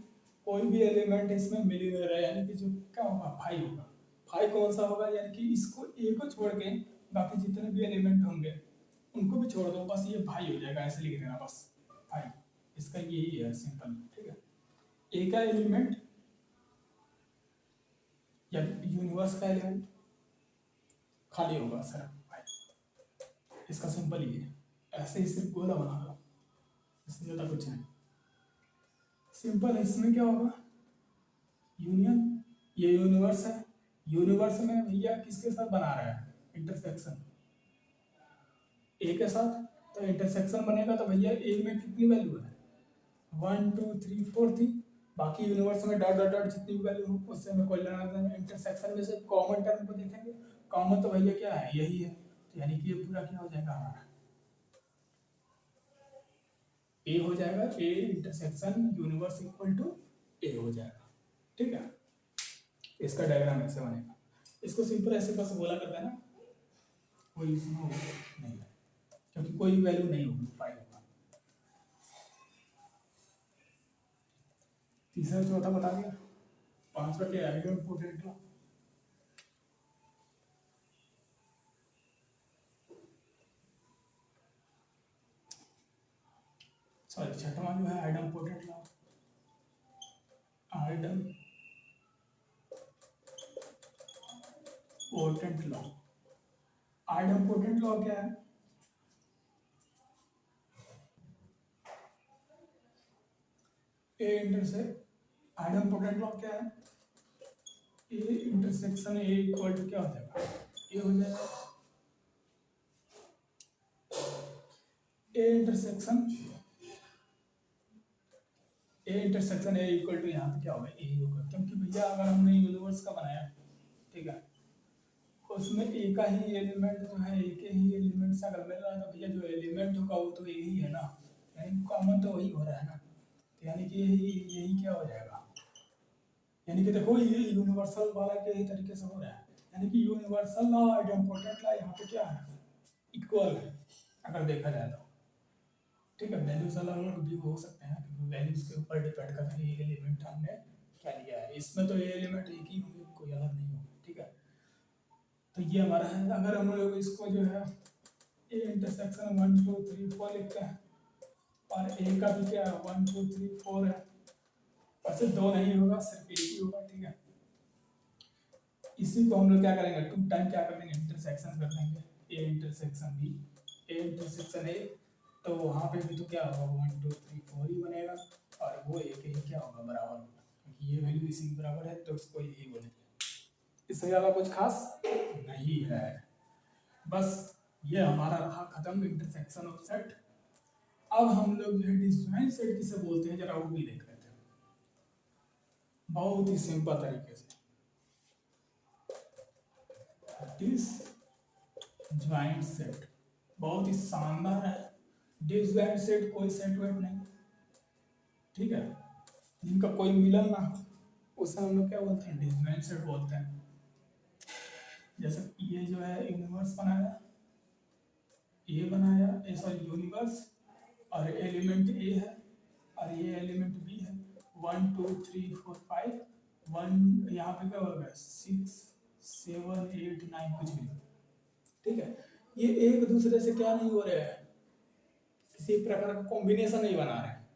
कोई भी एलिमेंट इसमें मिल ही नहीं रहा है, यानी कि जो क्या होगा फाई होगा। फाई कौन सा होगा, यानी कि इसको ए को छोड़ के बाकी जितने भी एलिमेंट होंगे उनको भी छोड़ दो, बस ये भाई हो जाएगा, ऐसे लिख देना बस भाई, इसका यही है सिंपल। ठीक है, ए का एलिमेंट या यूनिवर्स का एलिमेंट खाली होगा सर भाई, इसका सिंपल ही है, ऐसे ही सिर्फ गोला बना दो, इससे ज़्यादा कुछ नहीं, सिंपल है। इसमें क्या होगा यूनियन, ये यूनिवर्स है, यूनिवर्स में भैया किसके साथ बना रहा है इंटरसेक्शन, ए के साथ, तो इंटरसेक्शन बनेगा तो भैया ए में कितनी वैल्यू है 1 2 3 4 थी, बाकी यूनिवर्स में डॉट डॉट डॉट जितनी भी वैल्यू हो उससे हमें कोई लेना देना नहीं। इंटरसेक्शन में से कॉमन टर्म को देखेंगे, कॉमन तो भैया क्या है यही है, तो यानी कि ये पूरा क्या हो जाएगा हमारा ए हो जाएगा, A intersection universe equal to A हो जाएगा। ठीक है, इसका डायग्राम ऐसे बनेगा, इसको सिंपल ऐसे बस बोला कर देना, कोई इसमें नहीं है, क्योंकि कोई वैल्यू नहीं होगी फाइव होगा। तीसरा चौथा बता दिया, पांचवा क्या है आइडेंटिटी लॉ। सॉरी छठवां जो है identity law, identity law, identity law क्या है, ए इंटरसेक्ट आइडेंटिटी लॉ क्या है, A intersection A equal to क्या हो जाएगा, ए हो जाएगा, A intersection A intersection A equal to यहाँ पे क्या होगा, ए होगा, क्योंकि भैया अगर हमने यूनिवर्स का बनाया, ठीक है, उसमें एक ही एलिमेंट जो है, एक ही एलिमेंट से अगर मिल रहा है तो भैया जो एलिमेंट होगा वो तो यही है ना, यानी कॉमन तो वही हो रहा है ना, तो यानी कि यही यही क्या हो जाएगा, यानी कि देखो ये यूनिवर्सल वाला के ही तरीके से हो रहा है, यानी कि यूनिवर्सल लॉ और इम्पोर्टेंट लॉ यहाँ पे क्या है, इक्वल है अगर देखा जाए तो, ठीक है। वैल्यूज अलग अलग भी हो सकते हैं क्योंकि वैल्यूज के ऊपर डिपेंड करता है ये एलिमेंट हमने क्या लिया है, इसमें तो ये एलिमेंट एक ही होंगे, कोई अलग नहीं होगा, ठीक है। तो ये हमारा है, अगर हम लोग इसको जो है ए इंटरसेक्शन 1 2 3 4 लिखते हैं, और ए का भी क्या है 1 2 3 4 है, और सिर्फ दो नहीं होगा, सिर्फ एक ही होगा, ठीक है। इसी को हम लोग क्या करेंगे, टू टाइम क्या कर देंगे, इंटरसेक्शन कर देंगे, A intersection B, A intersection A, तो वहाँ पे भी तो क्या होगा 1 2 3 4 ही बनेगा, और वो एक ही क्या होगा, बराबर होगा, क्योंकि ये वैल्यू इसी के बराबर है तो उसको यही बोलेंगे, इससे ज़्यादा कुछ खास नहीं है। बस ये हमारा रहा खत्म इंटरसेक्शन ऑफ सेट। अब हम लोग जो है डिसजॉइंट सेट किसे बोलते हैं जरा वो भी देख लेते हैं, बहुत ही सिंपल तरीके से। डिसजॉइंट सेट बहुत ही शानदार है, डिसजॉइंट सेट कोई सेट वेट नहीं, ठीक है, जिनका कोई मिलन ना हो उसे हम लोग क्या बोलते हैं, डिसजॉइंट सेट बोलते हैं। जैसे ये जो है यूनिवर्स बनाया, ये बनाया, ये सॉरी यूनिवर्स, और एलिमेंट ए है और ये एलिमेंट बी है, 1 2 3 4 5, 1 यहाँ पे क्या होगा 6 7 8 9 कुछ भी, ठीक है। ये एक दूसरे से क्या नहीं हो रहे हैं, किसी प्रकार का कॉम्बिनेशन नहीं बना रहे हैं,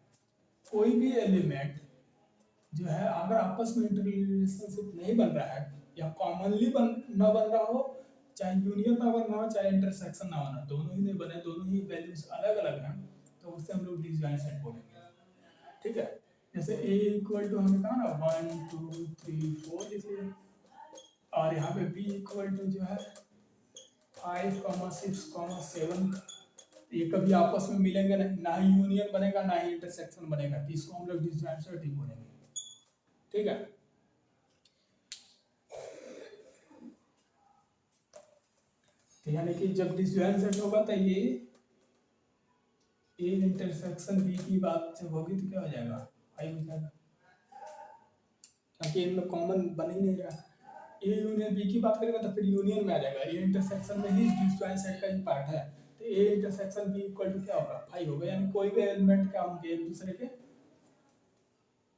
कोई भी एलिमेंट जो है अगर आपस में इंटररिलेशनशिप नहीं बन रहा है या कॉमनली ना बन रहा हो, चाहे यूनियन ना बन रहा हो चाहे इंटरसेक्शन ना बना, दोनों ही नहीं बने, दोनों ही वैल्यूज अलग अलग हैं, तो उससे हम लोग डिसजॉइंट सेट बोलेंगे, ठीक है। जैसे a इक्वल टू हमने कहा ना 1 2 3 4 लिख लिया, और यहाँ पे b इक्वल टू जो है 5 6 7, ये कभी आपस में मिलेंगे नहीं, ना ही यूनियन बनेगा ना ही इंटरसेक्शन बनेगा, तो इसको हम लोग डिसजॉइंट सेट ही बोलेंगे, ठीक है। तो यानी कि जब डिसजॉइंट सेट होगा तो ये ए इंटरसेक्शन बी की बात जब होगी तो क्या हो जाएगा, आई हो जाएगा, क्योंकि इनमें कॉमन बन ही नहीं रहा, ए यूनियन बी की बात करेगा तो फिर यूनियन में आ जाएगा, ए इंटरसेक्शन में ही डिसजॉइंट सेट का ही पार्ट है, तो A intersection B equal to क्या होगा 5 होगा, यानी कोई भी एलिमेंट क्या होंगे एक दूसरे के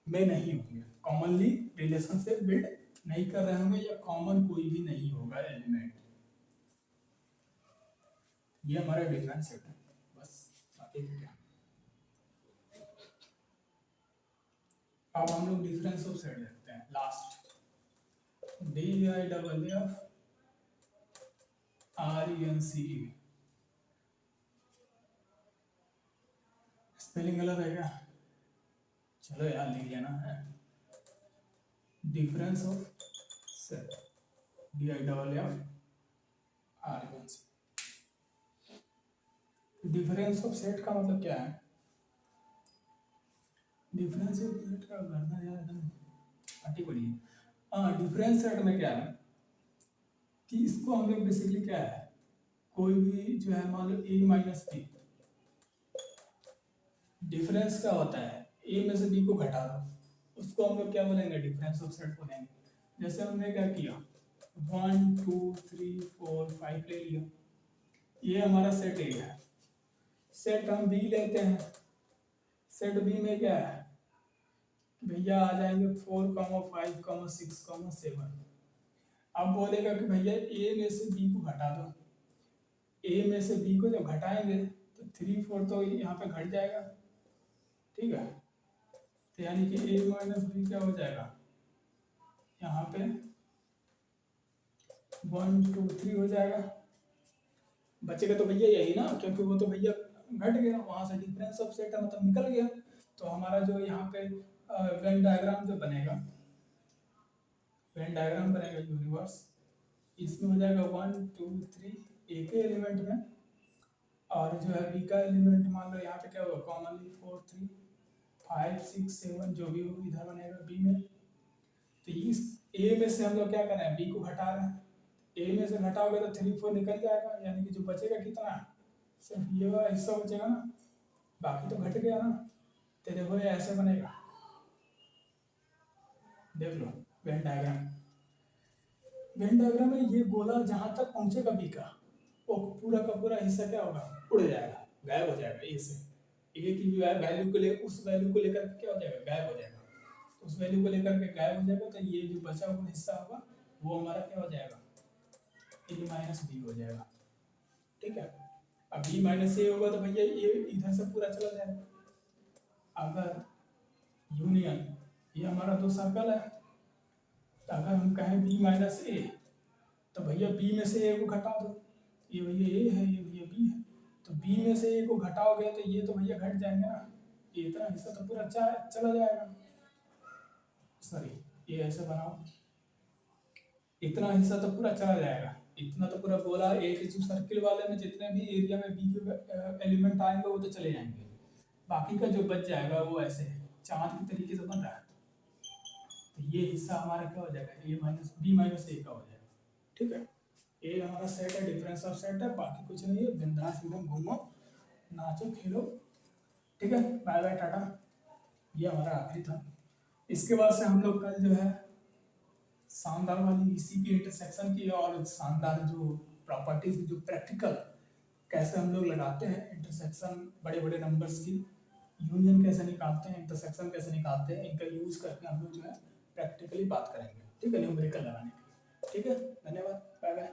में नहीं होंगे, कॉमनली रिलेशनशिप बिल्ड नहीं कर रहे होंगे, या कॉमन कोई भी नहीं होगा एलिमेंट, ये हमारा डिफरेंस सेट है, बस बाकी क्या। अब हम लोग डिफरेंस ऑफ सेट देखते हैं लास्ट, DIFFRENCE, स्पेलिंग गलत है क्या, चलो यार लिख लेना है, difference of set DIFFRENCE। Difference of set का मतलब क्या है, डिफरेंस ऑफ सेट का करना यार हटी पड़ी है, हाँ डिफरेंस सेट में क्या है कि इसको हम लोग बेसिकली क्या है, कोई भी जो है मान लो a माइनस बी, डिफरेंस क्या होता है a में से b को घटा दो, उसको हम लोग क्या बोलेंगे, डिफरेंस ऑफ सेट बोलेंगे। जैसे हमने क्या किया 1 2 3 4 5 ले लिया, ये हमारा सेट ए है, सेट हम बी लेते हैं, सेट बी में क्या है भैया आ जाएंगे 4 5 6 7, अब बोलेगा कि भैया ए में से बी को घटा दो, ए में से बी को जब घटाएंगे तो 3 4 तो यहाँ पे घट जाएगा, ठीक है, तो यानी कि ए माइनस बी क्या हो जाएगा यहाँ पे 1 2 3 हो जाएगा, बचेगा तो भैया यही ना, क्योंकि वो तो भैया घट गया वहां से, डिफरेंस ऑफ सेट मतलब निकल गया, तो हमारा जो यहाँ पे वेन डायग्राम जो बनेगा, वेन डायग्राम बनेगा यूनिवर्स, इसमें हो जाएगा 1 2 3 एक ही एलिमेंट में, और जो है बी का एलिमेंट मान लो यहाँ पे क्या होगा कॉमनली 4 3, 5 6 7 जो भी हो इधर बनेगा बी में। तो इस ए में से हम लोग क्या कर रहे हैं, बी को घटा रहे हैं। ए में से घटाओगे तो 3 4 निकल जाएगा, यानी कि जो बचेगा कितना, सिर्फ ये वाला हिस्सा बचेगा ना, बाकी तो घट गया ना। तो देखो ये ऐसे बनेगा, देख लो वेन डायग्राम। वेन डायग्राम में ये गोला जहां तक पहुंचेगा बी का, वो पूरा का पूरा हिस्सा क्या होगा, उड़ जाएगा, गायब हो जाएगा। ए से ए की भी वैल्यू को ले, उस वैल्यू को लेकर क्या हो जाएगा, गायब हो जाएगा। तो उस वैल्यू को लेकर के गायब हो जाएगा, तो ये जो बचा हुआ हिस्सा होगा वो हमारा क्या हो जाएगा, ए माइनस बी हो जाएगा। ठीक है, अब बी माइनस ए होगा तो भैया ये इधर से पूरा चला जाएगा। अगर यूनियन, ये हमारा दो सर्कल है, तो अगर हम कहें बी माइनस ए, तो भैया बी में से ए को घटा दो, ये भैया ए है, ये भैया बी है, तो बी में से ए को घटाओगे तो ये तो भैया घट जाएंगे ना, ये इतना हिस्सा तो पूरा चला जाएगा। सॉरी, ये ऐसे बनाओ, इतना हिस्सा तो पूरा चला जाएगा, इतना तो पूरा गोला एक जो सर्किल वाले में जितने भी एरिया में बी के एलिमेंट आएंगे वो तो चले जाएंगे, बाकी का जो बच जाएगा वो ऐसे चांद की तरीके से बन रहा है। तो ये हिस्सा हमारा क्या हो जाएगा, ए माइनस बी माइनस ए का हो जाएगा। ठीक है, ये हमारा सेट है, डिफरेंस ऑफ सेट है, बाकी कुछ नहीं है, बिंदास एकदम घूमो नाचो खेलो। ठीक है, बाय बाय टाटा। ये हमारा आखिरी था। इसके बाद से हम लोग कल जो है शानदार वाली इसी की इंटरसेक्शन की और शानदार जो प्रॉपर्टीज जो प्रैक्टिकल कैसे हम लोग लगाते हैं इंटरसेक्शन, बड़े बड़े नंबर्स की यूनियन कैसे निकालते हैं, इंटरसेक्शन कैसे निकालते हैं, इनका यूज करके हम लोग जो है प्रैक्टिकली बात करेंगे। ठीक है, न्यूमेरिकल लगाने की। ठीक है, धन्यवाद, बाय बाय।